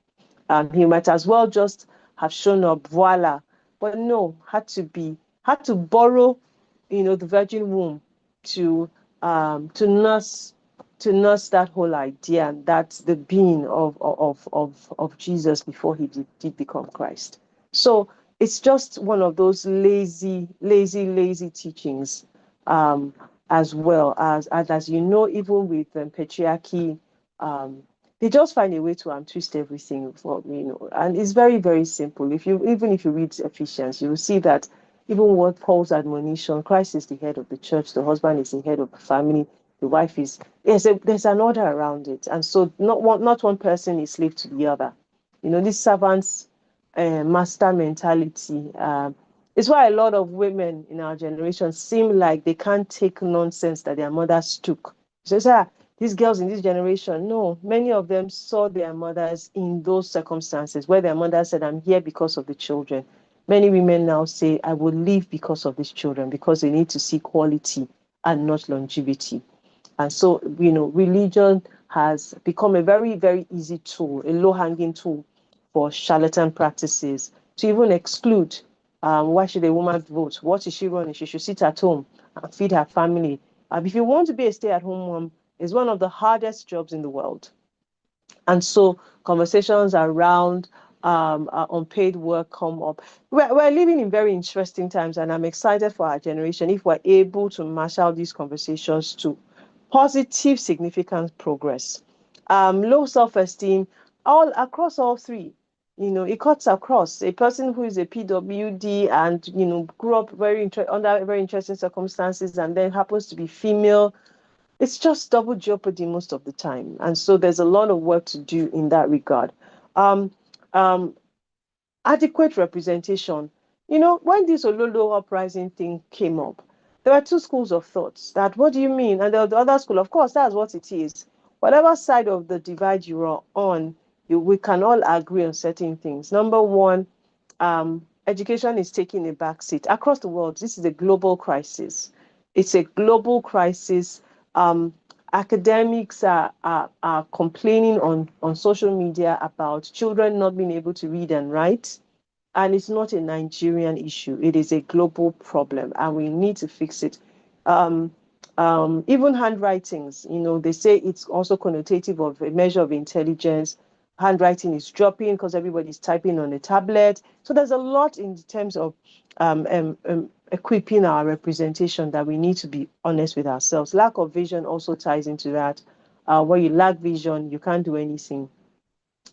He might as well just have shown up, voila. But no, had to borrow, the virgin womb to to nurse that whole idea and that's the being of Jesus before he did become Christ. So it's just one of those lazy teachings, um, as well as even with patriarchy, um, they just find a way to twist everything for and it's very very simple. If you read Ephesians, you will see that even what Paul's admonition, Christ is the head of the church, the husband is the head of the family, the wife is there's an order around it, and so not one person is slave to the other. This servants master mentality. It's why a lot of women in our generation seem like they can't take nonsense that their mothers took. So, these girls in this generation, no, many of them saw their mothers in those circumstances where their mother said, I'm here because of the children. Many women now say, I will leave because of these children, because they need to see quality and not longevity. And so, religion has become a very, very easy tool, a low hanging tool for charlatan practices, to even exclude why should a woman vote? What is she running? She should sit at home and feed her family. If you want to be a stay-at-home mom, it's one of the hardest jobs in the world. And so conversations around unpaid work come up. We're living in very interesting times, and I'm excited for our generation if we're able to marshal these conversations to positive, significant progress. Low self-esteem, all across all three. It cuts across. A person who is a PWD and grew up under very interesting circumstances, and then happens to be female, it's just double jeopardy most of the time. And so there's a lot of work to do in that regard. Um, um, Adequate representation. When this Ololo uprising thing came up, there were two schools of thoughts. That, what do you mean? And the other school, of course, that's what it is. Whatever side of the divide you are on, we can all agree on certain things. Number one, education is taking a backseat across the world. This is a global crisis. It's a global crisis. Academics are complaining on social media about children not being able to read and write. And it's not a Nigerian issue. It is a global problem, and we need to fix it. Um, Even handwritings, they say it's also connotative of a measure of intelligence. Handwriting is dropping because everybody's typing on a tablet. So there's a lot in terms of equipping our representation that we need to be honest with ourselves. Lack of vision also ties into that. Where you lack vision, you can't do anything.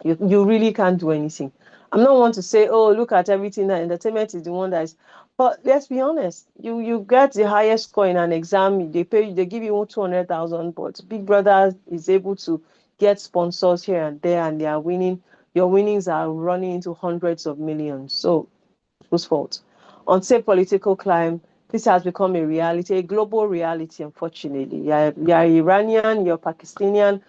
You really can't do anything. I'm not one to say, oh, look at everything that entertainment is the one that is. But let's be honest, you get the highest score in an exam, they give you 200,000, but Big Brother is able to get sponsors here and there, and they are winning. Your winnings are running into hundreds of millions. So whose fault? Unsafe political climate. This has become a reality, a global reality, unfortunately. You're Iranian, you're Pakistani,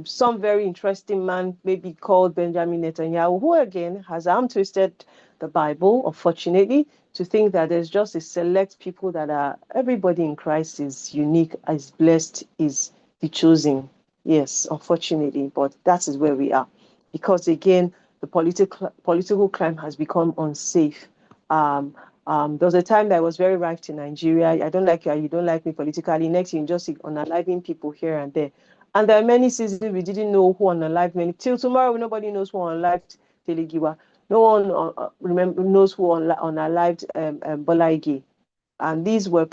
some very interesting man, maybe called Benjamin Netanyahu, who again has arm twisted the Bible, unfortunately, to think that there's just a select people that are, everybody in Christ is unique, is blessed, is the chosen. Yes, unfortunately, but that is where we are. Because again, the political climate has become unsafe. There was a time that was very rife in Nigeria. I don't like you, you don't like me politically. Next, you just unaliving people here and there. And there are many seasons we didn't know who unalived many. Till tomorrow, nobody knows who unalived Telegiwa. No one knows who unalived Bola Ige. And these were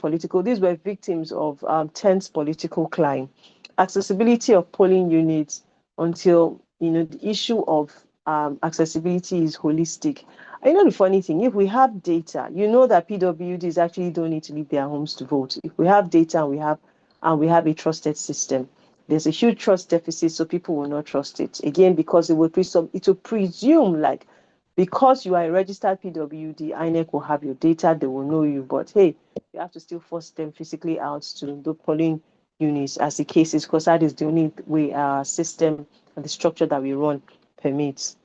victims of tense political climate. Accessibility of polling units until, the issue of accessibility is holistic. And the funny thing, if we have data, that PWDs actually don't need to leave their homes to vote. If we have data and we have a trusted system, there's a huge trust deficit, so people will not trust it. Again, because it will presume like, because you are a registered PWD, INEC will have your data, they will know you. But hey, you have to still force them physically out to the polling units as the case is, because that is the only way our system and the structure that we run permits.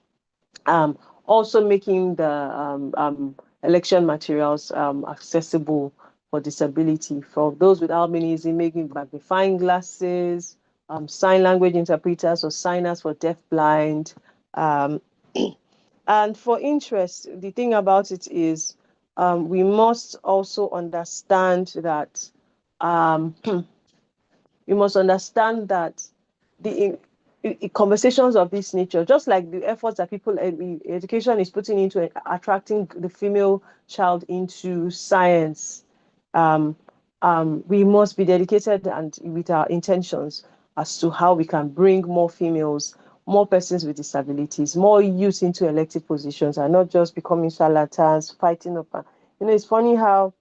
Also making the election materials accessible for disability. For those with albinism, making magnifying glasses, sign language interpreters or signers for deaf-blind. And for interest, the thing about it is we must also understand that we must understand that the conversations of this nature, just like the efforts that people education is putting into attracting the female child into science, we must be dedicated and with our intentions as to how we can bring more females, more persons with disabilities, more youth into elected positions, and not just becoming charlatans, fighting up. It's funny how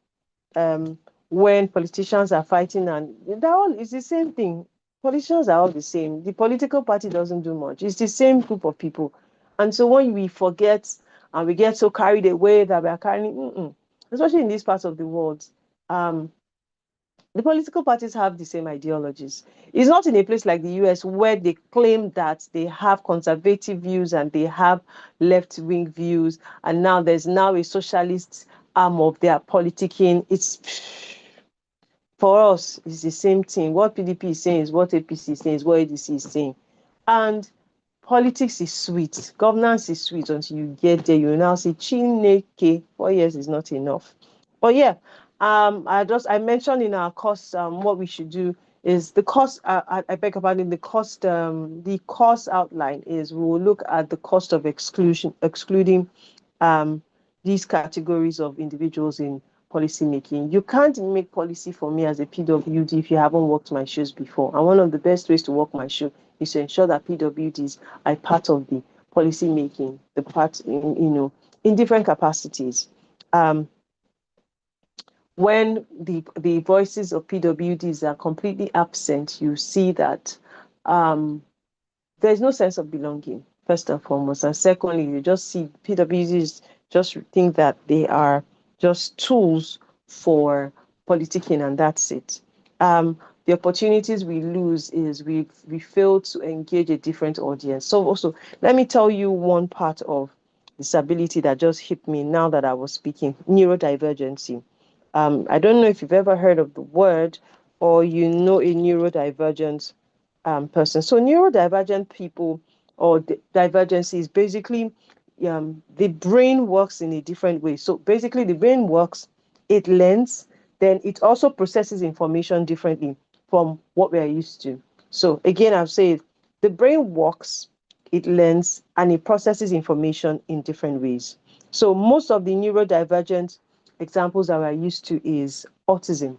when politicians are fighting, and it's the same thing. Politicians are all the same. The political party doesn't do much. It's the same group of people. And so when we forget and we get so carried away that we are carrying, especially in these parts of the world, the political parties have the same ideologies. It's not in a place like the US where they claim that they have conservative views and they have left-wing views, and now there's now a socialist arm of their politicking. It's, for us, it's the same thing. What PDP is saying is what APC is saying, is what ADC is saying. And politics is sweet, governance is sweet until you get there. You now say, Chineke, 4 years is not enough. But yeah, I mentioned in our course what we should do is the cost. I beg your pardon. The cost outline is we will look at the cost of excluding um, these categories of individuals in policy making. You can't make policy for me as a PWD if you haven't walked my shoes before. And one of the best ways to walk my shoe is to ensure that PWDs are part of the policy making, the part in different capacities. When the voices of PWDs are completely absent, you see that there's no sense of belonging, first and foremost. And secondly, you just see PWDs just think that they are just tools for politicking, and that's it. The opportunities we lose is we fail to engage a different audience. So also, let me tell you one part of disability that just hit me now that I was speaking, neurodivergency. I don't know if you've ever heard of the word or you know a neurodivergent person. So neurodivergent people or divergency is basically the brain works in a different way. So basically the brain works, it learns, then it also processes information differently from what we are used to. So again, I've said the brain works, it learns, and it processes information in different ways. So most of the neurodivergent examples that we're used to is autism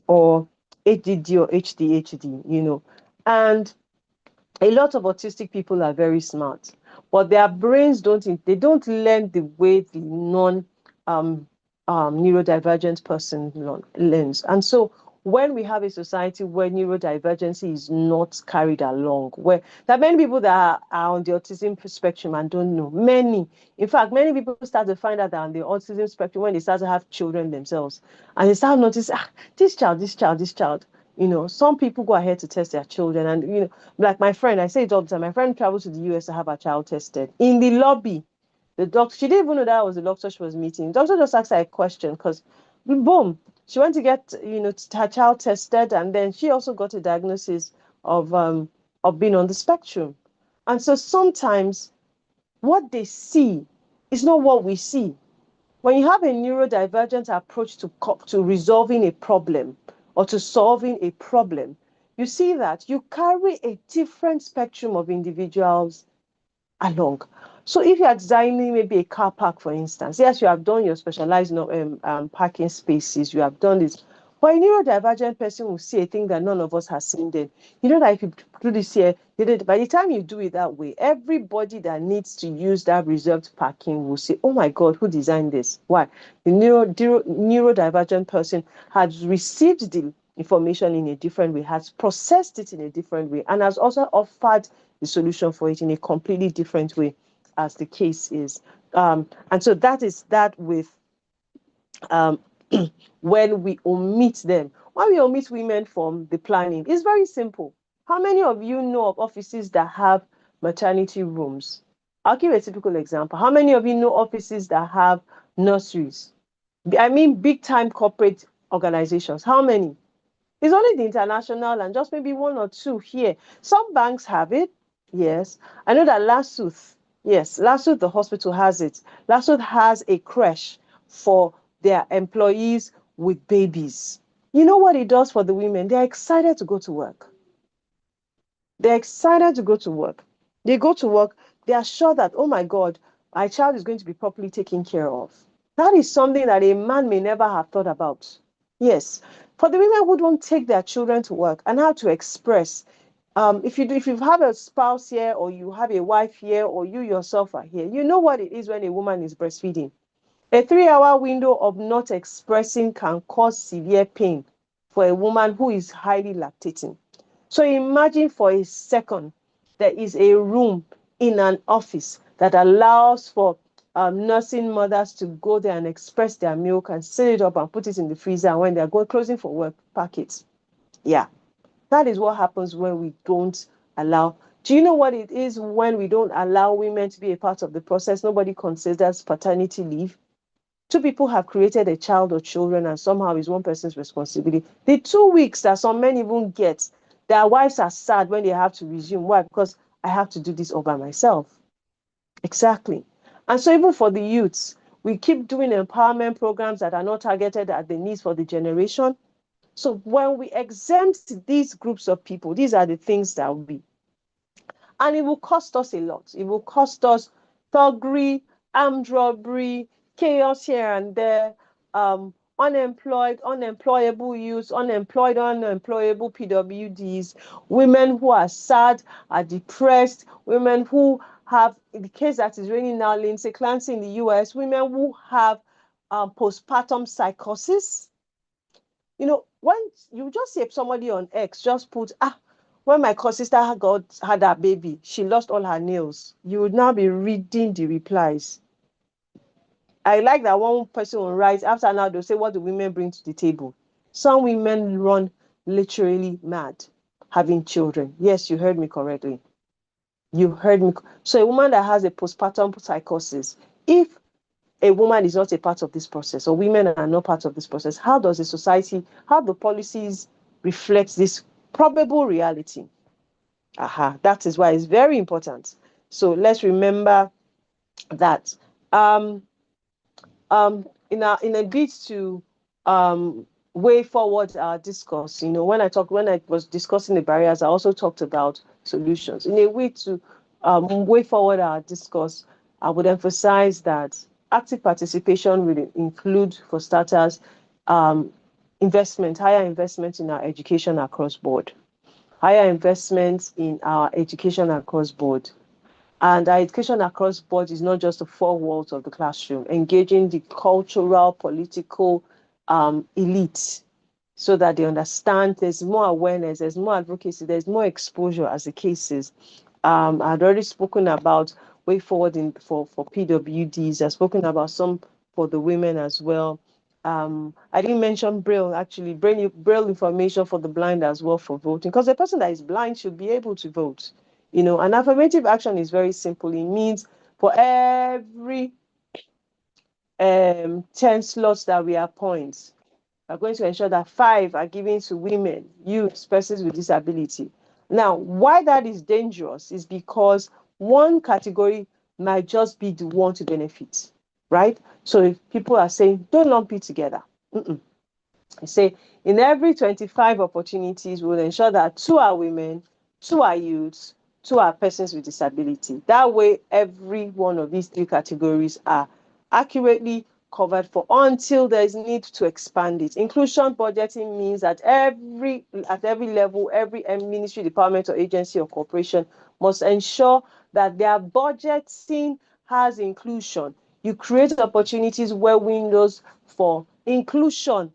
or ADD or HDHD. And a lot of autistic people are very smart, but their brains they don't learn the way the neurodivergent person learns. And so when we have a society where neurodivergency is not carried along, where there are many people that are on the autism spectrum and don't know. Many, in fact, many people start to find out that on the autism spectrum when they start to have children themselves. And they start noticing, this child. Some people go ahead to test their children. And, like my friend, I say it all the time, my friend traveled to the US to have her child tested. In the lobby, the doctor, she didn't even know that was the doctor she was meeting. The doctor just asked her a question because, boom, she went to get, her child tested. And then she also got a diagnosis of being on the spectrum. And so sometimes what they see is not what we see. When you have a neurodivergent approach to resolving a problem or to solving a problem, you see that you carry a different spectrum of individuals along. So if you are designing maybe a car park, for instance, yes, you have done your specialized parking spaces, you have done this. But a neurodivergent person will see a thing that none of us has seen then. You know that if you do this here, by the time you do it that way, everybody that needs to use that reserved parking will say, oh my God, who designed this? Why? The neurodivergent person has received the information in a different way, has processed it in a different way, and has also offered the solution for it in a completely different way, as the case is. And so that is that with when we omit them. When we omit women from the planning, it's very simple. How many of you know of offices that have maternity rooms? I'll give a typical example. How many of you know offices that have nurseries? I mean, big time corporate organizations. How many? It's only the international and just maybe one or two here. Some banks have it. Yes. I know that Lassuth, yes, Lassuth, the hospital has it. Lassuth has a creche for their employees with babies. You know what it does for the women? They're excited to go to work. They're excited to go to work. They go to work, they are sure that, oh my God, my child is going to be properly taken care of. That is something that a man may never have thought about. Yes. For the women who don't take their children to work and how to express, if you have a spouse here or you have a wife here or you yourself are here, you know what it is when a woman is breastfeeding. A 3-hour window of not expressing can cause severe pain for a woman who is highly lactating. So imagine for a second there is a room in an office that allows for nursing mothers to go there and express their milk and seal it up and put it in the freezer. And when they're closing for work, pack it. Yeah, that is what happens when we don't allow. Do you know what it is when we don't allow women to be a part of the process? Nobody considers paternity leave. Two people have created a child or children and somehow it's one person's responsibility. The 2 weeks that some men even get, their wives are sad when they have to resume. Why? Because I have to do this all by myself. Exactly. And so even for the youths, we keep doing empowerment programs that are not targeted at the needs for the generation. So when we exempt these groups of people, these are the things that we, and it will cost us a lot. It will cost us thuggery, armed robbery, chaos here and there, unemployed, unemployable youths, unemployed, unemployable PWDs, women who are sad, are depressed, women who have, in the case that is raining now, Lindsay Clancy in the US, women who have postpartum psychosis. You know, when you just see somebody on X just put, when my sister had her baby, she lost all her nails. You would now be reading the replies. I like that one person will write, after now they'll say, what do women bring to the table? Some women run literally mad having children. Yes, you heard me correctly. You heard me. So a woman that has a postpartum psychosis, if a woman is not a part of this process, or women are not part of this process, how does the society, how the policies reflect this probable reality? That is why it's very important. So let's remember that in a bid to way forward our discourse, when I was discussing the barriers, I also talked about solutions. In a way to way forward our discourse, I would emphasize that active participation will include, for starters, higher investment in our education across board, higher investment in our education across board. And our education across board is not just the four walls of the classroom, engaging the cultural, political elite so that they understand there's more awareness, there's more advocacy, there's more exposure as the case is. I'd already spoken about way forward for PWDs. I've spoken about some for the women as well. I didn't mention Braille, actually, Braille information for the blind as well for voting, because the person that is blind should be able to vote. An affirmative action is very simple. It means for every 10 slots that we appoint, we're going to ensure that 5 are given to women, youths, persons with disability. Now, why that is dangerous is because one category might just be the one to benefit, right? So if people are saying, don't lump it together. I say, in every 25 opportunities, we'll ensure that 2 are women, 2 are youths, 2 are persons with disability. That way, every one of these 3 categories are accurately covered for until there is need to expand it. Inclusion budgeting means that at every level, every ministry, department, or agency or corporation must ensure that their budgeting has inclusion. You create opportunities where windows for inclusion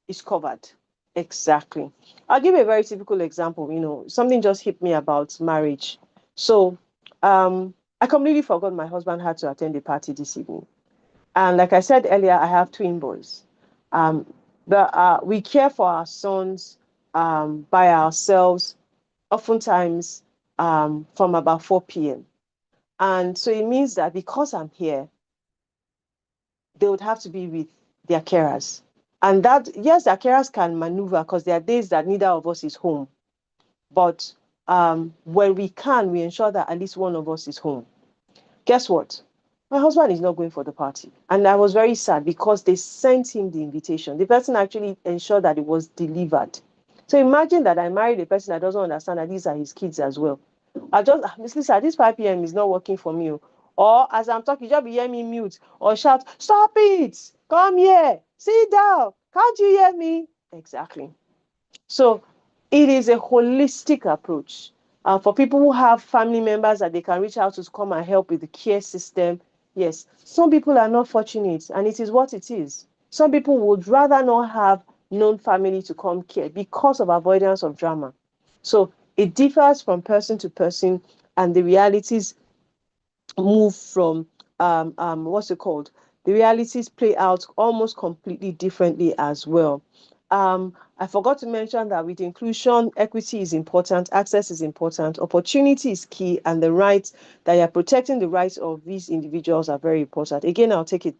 is covered. Exactly. I'll give a very typical example. Something just hit me about marriage. So I completely forgot my husband had to attend a party this evening. And like I said earlier, I have twin boys. We care for our sons by ourselves, oftentimes from about 4 p.m. And so it means that because I'm here, they would have to be with their carers. And that, yes, their carers can maneuver because there are days that neither of us is home. But when we can, we ensure that at least one of us is home. Guess what? My husband is not going for the party. And I was very sad because they sent him the invitation. The person actually ensured that it was delivered. So imagine that I married a person that doesn't understand that these are his kids as well. Miss Lisa, this 5 p.m. is not working for me. Or as I'm talking, just be hear me mute or shout, stop it, come here, sit down, can't you hear me? Exactly. So it is a holistic approach. For people who have family members that they can reach out to come and help with the care system, yes, some people are not fortunate and it is what it is. Some people would rather not have known family to come care because of avoidance of drama. So it differs from person to person, and the realities move from what's it called? The realities play out almost completely differently as well. I forgot to mention that with inclusion, equity is important, access is important, opportunity is key, and the rights that you're protecting the rights of these individuals are very important. Again, I'll take it.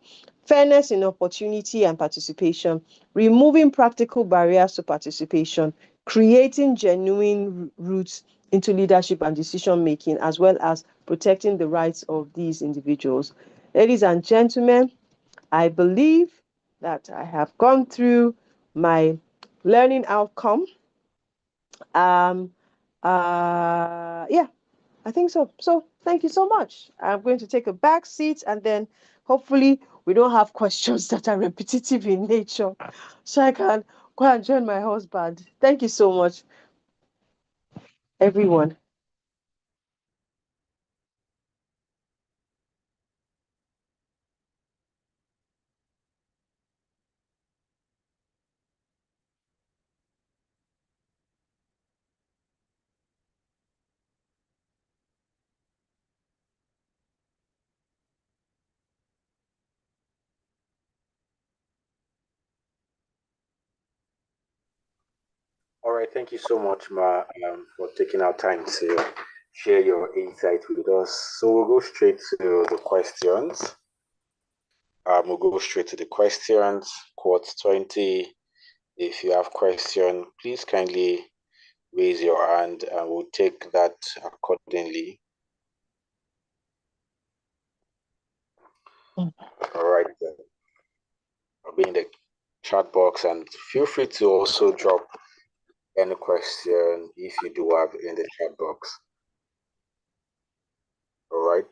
Fairness in opportunity and participation, removing practical barriers to participation, creating genuine roots into leadership and decision making, as well as protecting the rights of these individuals. Ladies and gentlemen, I believe that I have gone through my learning outcome. Um, yeah, I think so. So thank you so much. I'm going to take a back seat, and then hopefully we don't have questions that are repetitive in nature, so I can go and join my husband. Thank you so much, everyone. All right, thank you so much, Ma, for taking our time to share your insight with us. So we'll go straight to the questions. We'll go straight to the questions. Quote 20. If you have question, please kindly raise your hand and we'll take that accordingly. All right. I'll be in the chat box and feel free to also drop any question if you do have in the chat box. All right.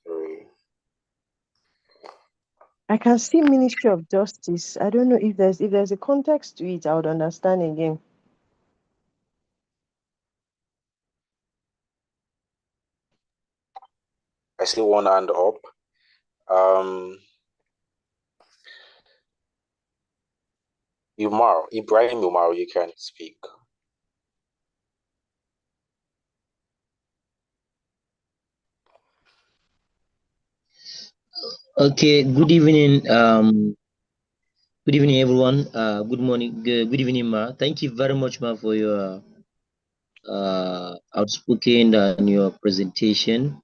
Sorry. I can see Ministry of Justice. I don't know if there's a context to it. I would understand again. I see one hand up. Ibrahim Umar, you can speak. Okay, good evening. Good evening, everyone. Good morning. Good evening, Ma. Thank you very much, Ma, for your outspoken and your presentation.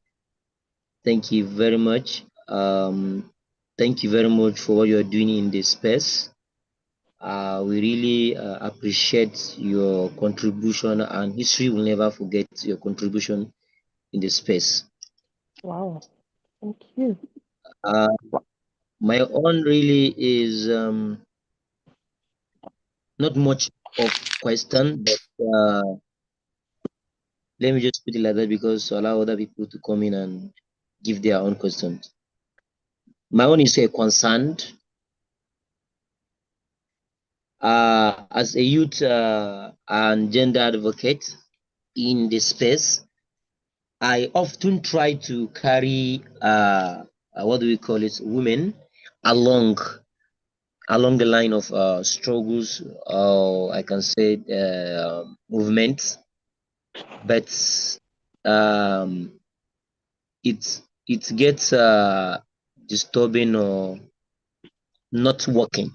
Thank you very much. Thank you very much for what you're doing in this space. We really appreciate your contribution, and history will never forget your contribution in this space. Wow, thank you. Uh, my own really is not much of question, but let me just put it like that because to allow other people to come in and give their own questions. My own is a concerned. As a youth and gender advocate in this space, I often try to carry what do we call it, women along the line of struggles, or I can say movements, but um, it gets disturbing or not working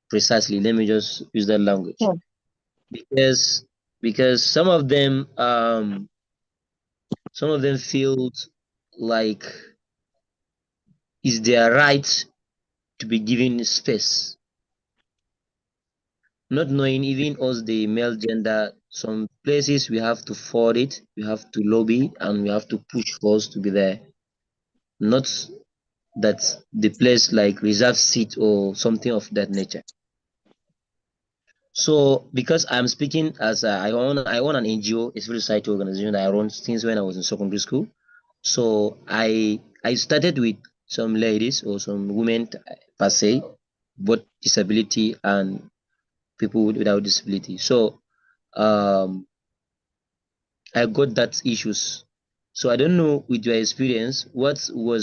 precisely. Let me just use that language Hmm. because some of them feel like it's their right to be given space, not knowing even us the male gender. Some places we have to forward it, we have to lobby, and we have to push for us to be there. Not that the place like reserved seat or something of that nature. So because I'm speaking as I own an NGO, a civil society organization I run since when I was in secondary school. So I started with some ladies or some women per se, both disability and people without disability. So um, I got that issues. So I don't know with your experience, what will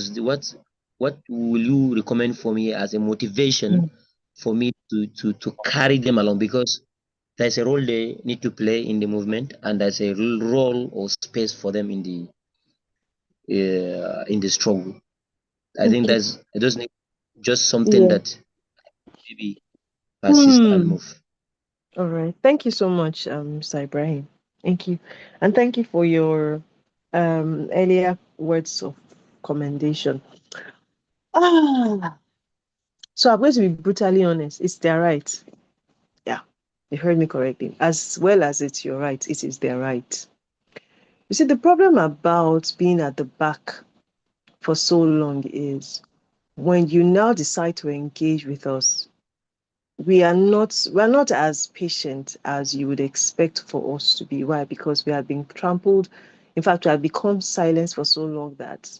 you recommend for me as a motivation for me to carry them along, because there's a role they need to play in the movement, and there's a role or space for them in the struggle. I think Okay. that's I just need just something Yeah. that maybe persist and Hmm. move. All right. Thank you so much, Mr. Ibrahim. Thank you. And thank you for your earlier words of commendation. So I'm going to be brutally honest. It's their right. Yeah, you heard me correctly. As well as it's your right, it is their right. You see, the problem about being at the back for so long is when you now decide to engage with us, we're not as patient as you would expect for us to be. Why? Because we have been trampled. In fact, we have become silent for so long that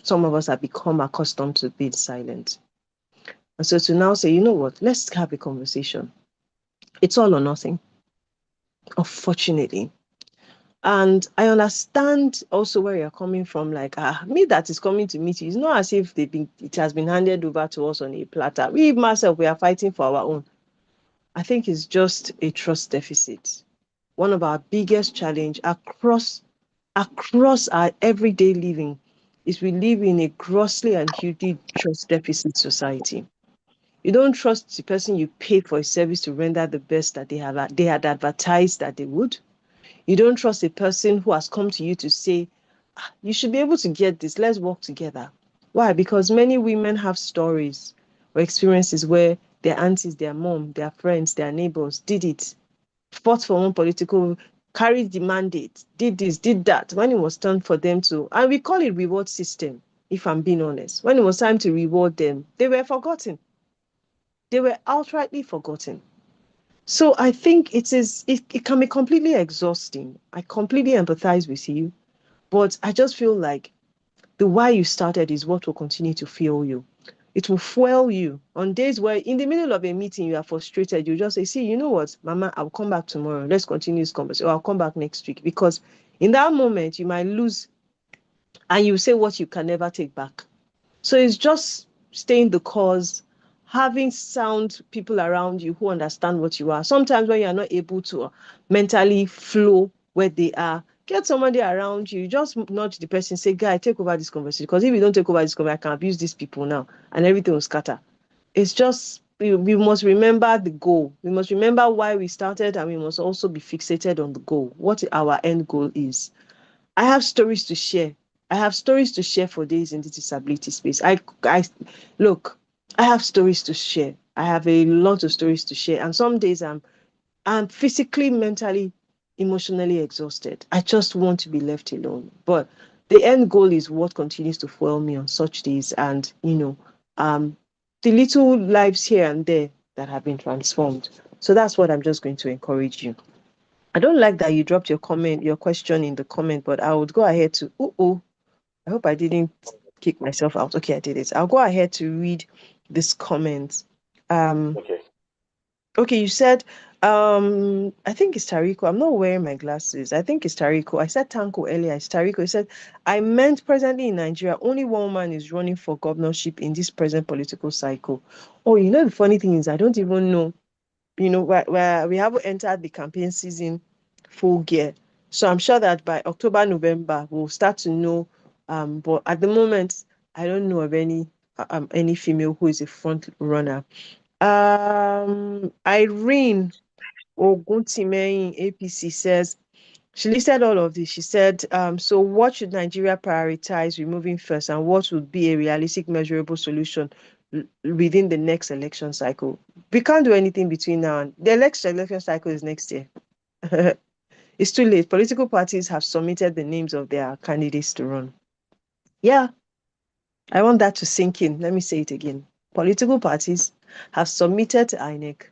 some of us have become accustomed to being silent. And so to now say, you know what, let's have a conversation. It's all or nothing, unfortunately. And I understand also where you're coming from. Like, me that is coming to meet you, it's not as if it has been handed over to us on a platter. We myself, we are fighting for our own. I think it's just a trust deficit. One of our biggest challenge across our everyday living is we live in a grossly and hugely trust deficit society. You don't trust the person you paid for a service to render the best that they had advertised that they would. You don't trust a person who has come to you to say, you should be able to get this, let's work together. Why? Because many women have stories or experiences where their aunties, their mom, their friends, their neighbors did it, fought for one political, carried the mandate, did this, did that. When it was time for them to, and we call it reward system, if I'm being honest. When it was time to reward them, they were forgotten. They were outrightly forgotten. So I think it can be completely exhausting. I completely empathize with you, but I just feel like the why you started is what will continue to fuel you. It will fuel you on days where in the middle of a meeting you are frustrated. You just say, see, you know what, Mama, I'll come back tomorrow. Let's continue this conversation. Or I'll come back next week. Because in that moment you might lose and you say what you can never take back. So it's just staying the course, having sound people around you who understand what you are. Sometimes when you're not able to mentally flow where they are, get somebody around you, just nudge the person, say, guy, take over this conversation. Because if you don't take over this conversation, I can abuse these people now and everything will scatter. It's just, we must remember the goal. We must remember why we started and we must also be fixated on the goal, what our end goal is. I have stories to share. I have stories to share for days in the disability space. I look, I have stories to share. I have a lot of stories to share. And some days I'm physically, mentally, emotionally exhausted. I just want to be left alone. But the end goal is what continues to fuel me on such days. And, the little lives here and there that have been transformed. So that's what I'm just going to encourage you. I don't like that you dropped your question in the comment, but I would go ahead to, I hope I didn't kick myself out. Okay, I did it. I'll go ahead to read this comment. Okay. Okay, you said, I think it's Tariko. I'm not wearing my glasses. I think it's Tariko. I said Tanko earlier. It's Tariko. He said, I meant presently in Nigeria, only one woman is running for governorship in this present political cycle. Oh, the funny thing is, I don't even know. Where we haven't entered the campaign season full gear. So I'm sure that by October, November, we'll start to know. But at the moment, I don't know of any female who is a front runner. Irene Oguntimehin, APC, says she listed all of this. She said, so what should Nigeria prioritize removing first, and what would be a realistic, measurable solution within the next election cycle? We can't do anything between now and the next election cycle is next year. It's too late. Political parties have submitted the names of their candidates to run. Yeah, I want that to sink in. Let me say it again. Political parties have submitted to INEC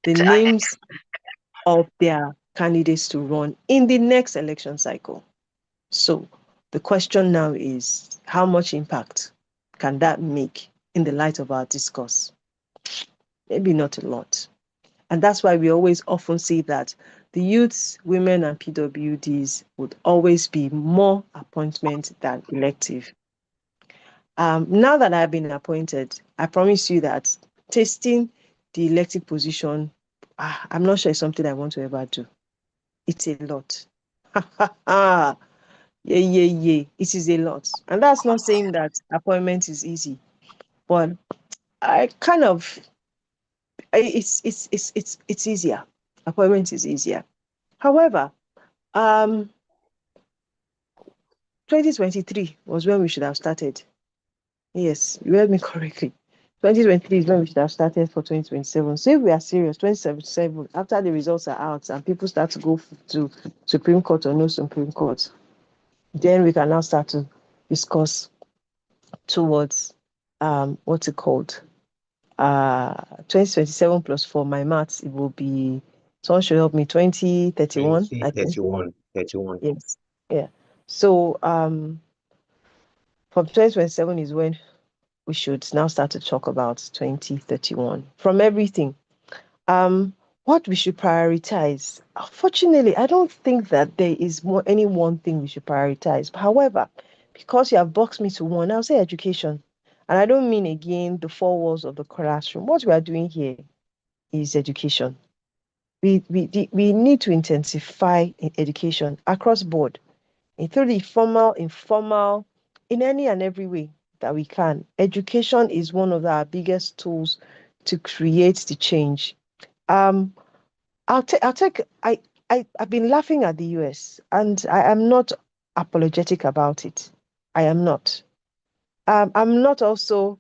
the names of their candidates to run in the next election cycle. So the question now is, how much impact can that make in the light of our discourse? Maybe not a lot. And that's why we always often see that the youths, women, and PWDs would always be more appointment than elective. Now that I've been appointed, I promise you that tasting the elective position, I'm not sure it's something I want to ever do. It's a lot. Yeah. It is a lot. And that's not saying that appointment is easy, but I kind of, it's easier. Appointment is easier. However, 2023 was when we should have started. Yes, you heard me correctly. 2023 is when we should have started for 2027. So if we are serious, 2077, after the results are out and people start to go to Supreme Court or no Supreme Court, then we can now start to discuss towards what's it called? 2027 plus for my maths, it will be, someone should help me, 2031, I think. 31. Yes. Yeah. So from 2027 is when we should now start to talk about 2031 from everything. What we should prioritize. Unfortunately, I don't think that there is any one thing we should prioritize. However, because you have boxed me to one, I'll say education. And I don't mean again the four walls of the classroom. What we are doing here is education. We need to intensify in education across board, through the formal, informal, in any and every way that we can. Education is one of our biggest tools to create the change. Um, I'll take I've been laughing at the US and I am not apologetic about it. I am not. I'm not also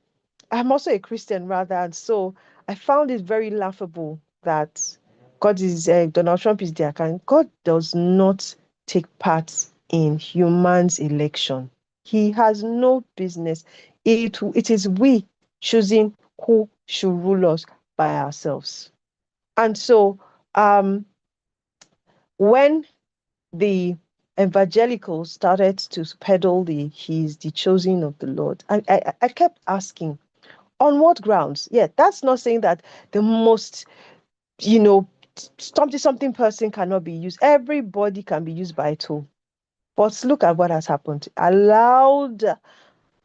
I'm also a Christian rather, and so I found it very laughable that Donald Trump is their kind. God does not take part in humans' election. He has no business. It is we choosing who should rule us by ourselves. And so when the evangelicals started to peddle he's the chosen of the Lord, I kept asking, on what grounds? Yeah, that's not saying that the most, something person cannot be used. Everybody can be used by a tool. But look at what has happened. Allowed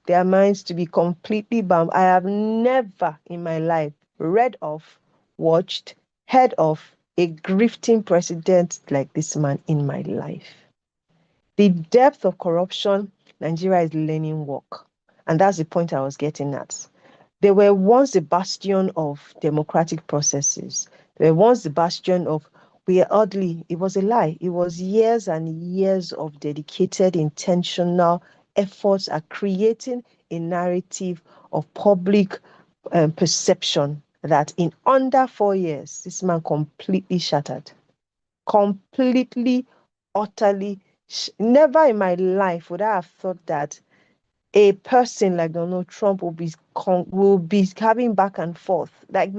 their minds to be completely bound. I have never in my life read of, watched, heard of a grifting president like this man in my life. The depth of corruption, Nigeria is learning work. And that's the point I was getting at. They were once the bastion of democratic processes. They were once the bastion of, we are oddly, it was a lie. It was years and years of dedicated, intentional efforts at creating a narrative of public perception that in under 4 years, this man completely shattered. Completely, utterly, never in my life would I have thought that a person like Donald Trump will be having back and forth. Like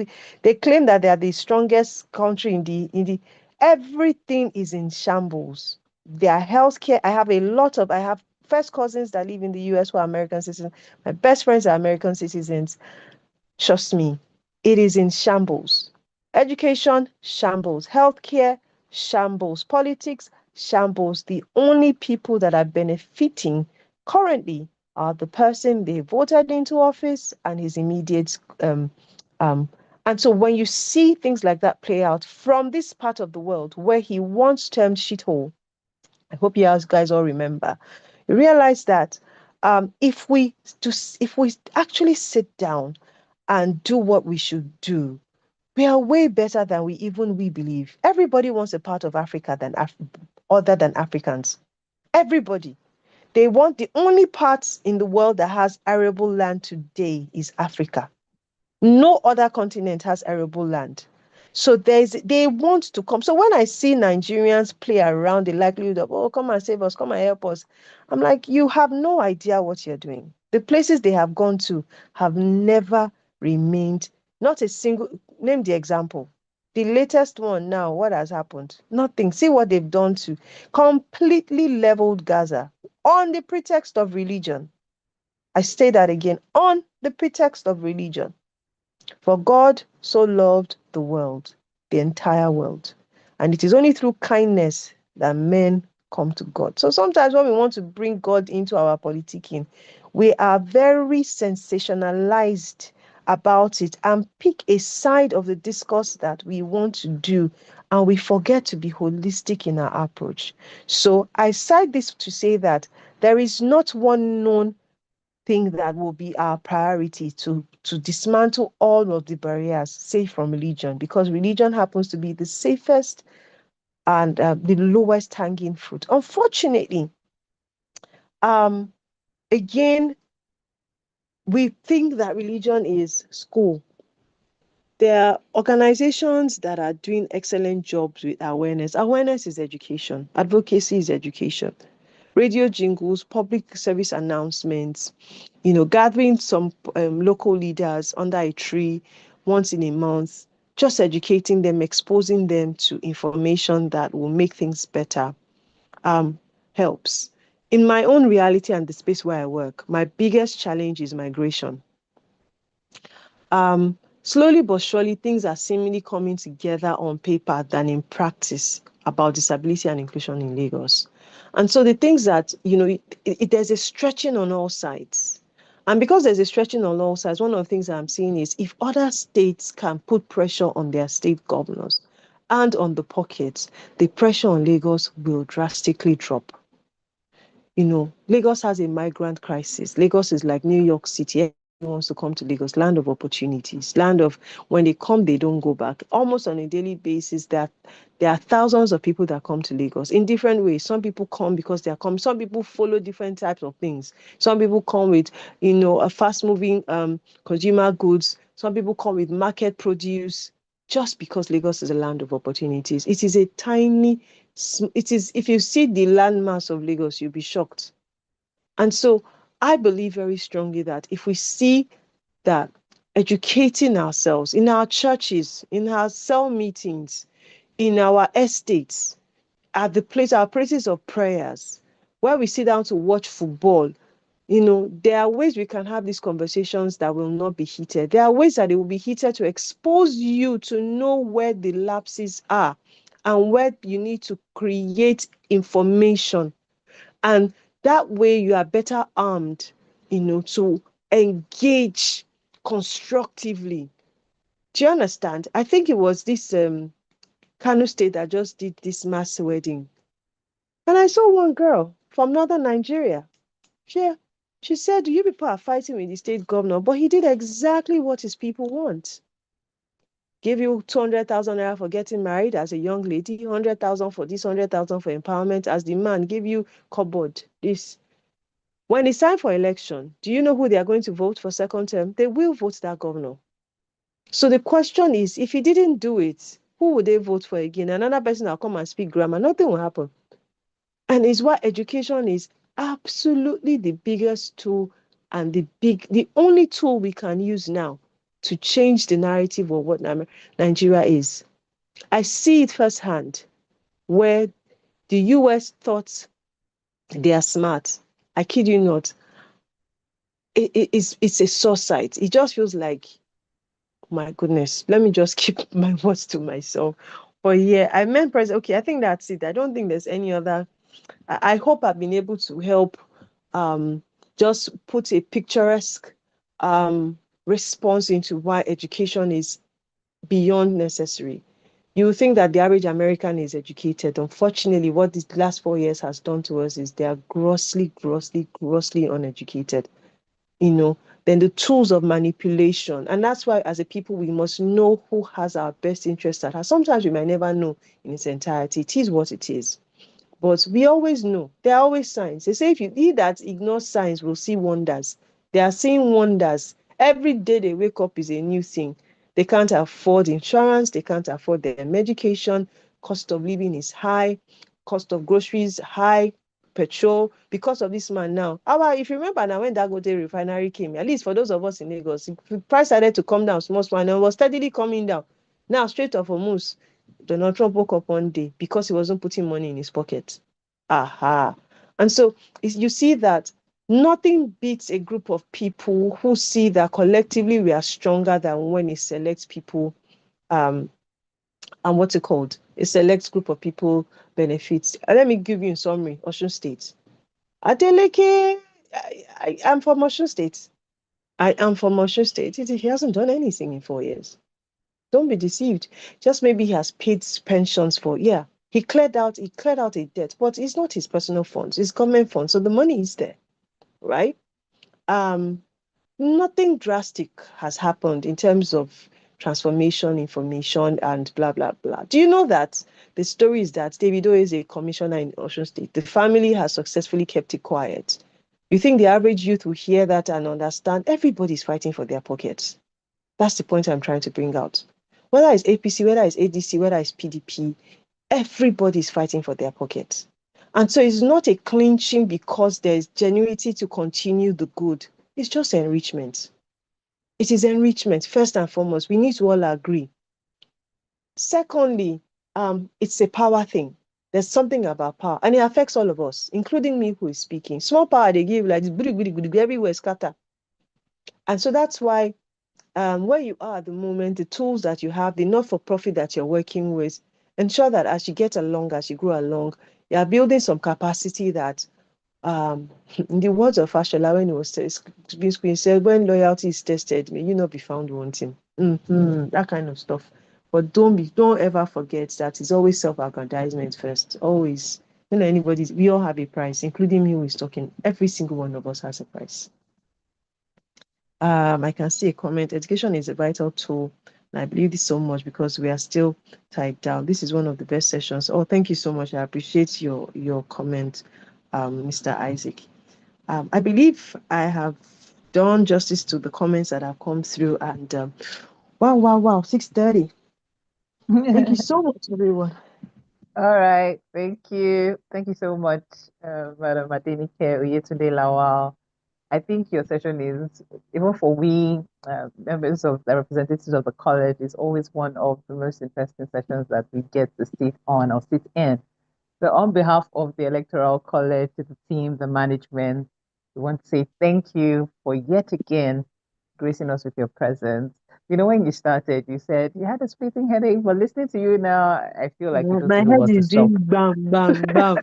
they claim that they are the strongest country in the everything is in shambles. Their healthcare. I have first cousins that live in the US who are American citizens. My best friends are American citizens. Trust me, it is in shambles. Education, shambles. Healthcare, shambles. Politics, shambles. The only people that are benefiting currently are the person they voted into office and his immediate. And so when you see things like that play out from this part of the world where he once termed shithole, I hope you guys all remember, you realize that if we actually sit down and do what we should do, we are way better than we believe. Everybody wants a part of Africa other than Africans. Everybody. They want the only parts in the world that has arable land today is Africa. No other continent has arable land. So they want to come. So when I see Nigerians play around the likelihood of, oh, come and save us, come and help us, I'm like, you have no idea what you're doing. The places they have gone to have never remained, not a single, name the example. The latest one now, what has happened? Nothing. See what they've done to completely leveled Gaza on the pretext of religion. I say that again, on the pretext of religion. For God so loved the world, the entire world. And it is only through kindness that men come to God. So sometimes when we want to bring God into our politicking, we are very sensationalized about it and pick a side of the discourse that we want to do, and we forget to be holistic in our approach. So I cite this to say that there is not one known thing that will be our priority to dismantle all of the barriers, safe from religion, because religion happens to be the safest and the lowest hanging fruit. Unfortunately, again, we think that religion is school. There are organizations that are doing excellent jobs with awareness. Awareness is education. Advocacy is education. Radio jingles, public service announcements, gathering some local leaders under a tree once in a month, just educating them, exposing them to information that will make things better, helps. In my own reality and the space where I work, my biggest challenge is migration. Slowly but surely, things are seemingly coming together on paper than in practice about disability and inclusion in Lagos. And so the things that, there's a stretching on all sides. And because there's a stretching on all sides, one of the things I'm seeing is if other states can put pressure on their state governors and on the pockets, the pressure on Lagos will drastically drop. Lagos has a migrant crisis. Lagos is like New York City. Everyone wants to come to Lagos, land of opportunities, land of when they come, they don't go back. Almost on a daily basis, that there are thousands of people that come to Lagos in different ways. Some people come because they are coming. Some people follow different types of things. Some people come with, a fast-moving consumer goods. Some people come with market produce. Just because Lagos is a land of opportunities, it is a tiny. It is, if you see the landmass of Lagos, you'll be shocked. And so I believe very strongly that if we see that educating ourselves in our churches, in our cell meetings, in our estates, at our places of prayers, where we sit down to watch football, there are ways we can have these conversations that will not be heated. There are ways that it will be heated to expose you to know where the lapses are and where you need to create information. And that way you are better armed, to engage constructively. Do you understand? I think it was this Kano State that just did this mass wedding. And I saw one girl from northern Nigeria. She said, you people are fighting with the state governor, but he did exactly what his people want. Give you 200,000 naira for getting married as a young lady, 100,000 for this, 100,000 for empowerment. As the man, give you cupboard, this. When it's time for election, do you know who they are going to vote for second term? They will vote that governor. So the question is, if he didn't do it, who would they vote for again? Another person will come and speak grammar. Nothing will happen. And it's why education is absolutely the biggest tool and the only tool we can use now to change the narrative of what Nigeria is. I see it firsthand where the US thought they are smart. I kid you not. It's a sore sight. It just feels like, my goodness, let me just keep my words to myself. But yeah, I meant present. Okay, I think that's it. I don't think there's any other. I hope I've been able to help just put a picturesque response into why education is beyond necessary. You think that the average American is educated. Unfortunately, what these last 4 years has done to us is they are grossly, grossly, grossly uneducated. Then the tools of manipulation. And that's why, as a people, we must know who has our best interest at heart. Sometimes we might never know in its entirety. It is what it is. But we always know. There are always signs. They say he that ignores signs will see wonders. They are seeing wonders. Every day they wake up is a new thing. They can't afford insurance. They can't afford their medication. Cost of living is high. Cost of groceries high. Petrol. Because of this man now. If you remember now when Dangote refinery came, at least for those of us in Lagos, the price started to come down small, and it was steadily coming down. Now, straight off Hormuz, Donald Trump woke up one day because he wasn't putting money in his pocket. Aha. And so you see that nothing beats a group of people who see that collectively we are stronger than when it selects people, and what's it called? A select group of people benefits. Let me give you in summary, Osun State. Adeleke, I am from Osun State. I am from Osun State. He hasn't done anything in 4 years. Don't be deceived. Just maybe he has paid pensions for, yeah. He cleared out a debt, but it's not his personal funds, it's government funds. So the money is there, right? Nothing drastic has happened in terms of transformation, information, and blah blah blah. Do you know that the story is that Davido is a commissioner in Osun State? The family has successfully kept it quiet. You think the average youth will hear that and understand everybody's fighting for their pockets? That's the point I'm trying to bring out. Whether it's APC, whether it's ADC, whether it's PDP, everybody's fighting for their pockets. And so it's not a clinching because there's genuinity to continue the good. It's just enrichment. It is enrichment, first and foremost. We need to all agree. Secondly, it's a power thing. There's something about power, and it affects all of us, including me who is speaking. Small power they give like this, everywhere scatter. And so that's why where you are at the moment, the tools that you have, the not-for-profit that you're working with, ensure that as you get along, as you grow along, you are building some capacity that, in the words of Fashola, when it was being screen said, when loyalty is tested, may you not be found wanting. That kind of stuff. But don't ever forget that it's always self-aggrandizement first. Always. We all have a price, including me who is talking. Every single one of us has a price. I can see a comment. Education is a vital tool. And I believe this so much because we are still tied down. This is one of the best sessions. Oh, thank you so much. I appreciate your comment, Mr. Isaac. I believe I have done justice to the comments that have come through. And wow, 6:30. Thank you so much, everyone. All right. Thank you. Thank you so much, Madam Adenike Oyetunde Lawal. I think your session is, even for we members of the representatives of the college, is always one of the most interesting sessions that we get to sit on or sit in. So on behalf of the Electoral College, to the team, the management, we want to say thank you for yet again gracing us with your presence. When you started, you said you had a splitting headache, but listening to you now, I feel like you My don't know head what to is stop. doing bam, bam, bam.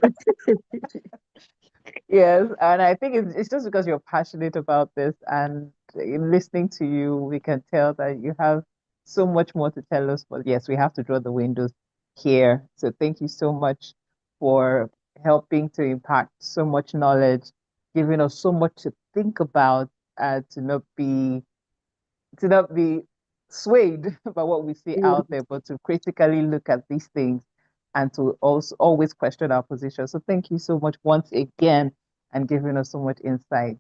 Yes, and I think it's just because you're passionate about this, and in listening to you, we can tell that you have so much more to tell us. But yes, we have to draw the windows here. So thank you so much for helping to impact so much knowledge, giving us so much to think about, to not be swayed by what we see out there, but to critically look at these things and to also always question our position. So thank you so much once again and giving us so much insight.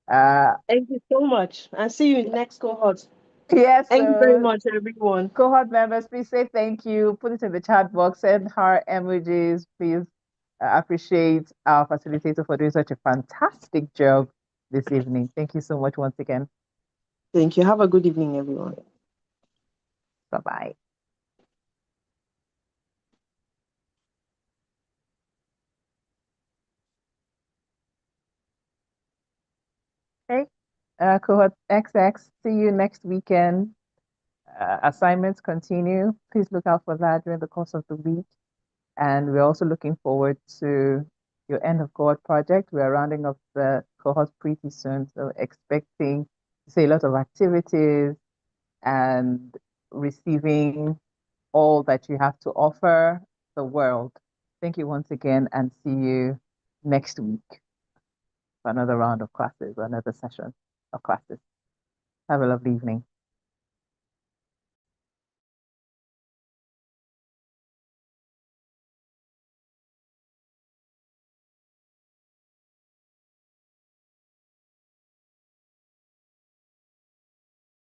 Thank you so much. And see you in the next cohort. Yes, Thank you very much, everyone. cohort members, please say thank you. Put it in the chat box, send her emojis. Please appreciate our facilitator for doing such a fantastic job this evening. Thank you so much once again. Thank you. Have a good evening, everyone. Bye-bye. Okay. Cohort XX, see you next weekend. Assignments continue. Please look out for that during the course of the week. And we're also looking forward to your end of cohort project. We are rounding up the cohort pretty soon, so expecting to see a lot of activities and receiving all that you have to offer the world. Thank you once again, and see you next week for another round of classes, another session of classes. Have a lovely evening.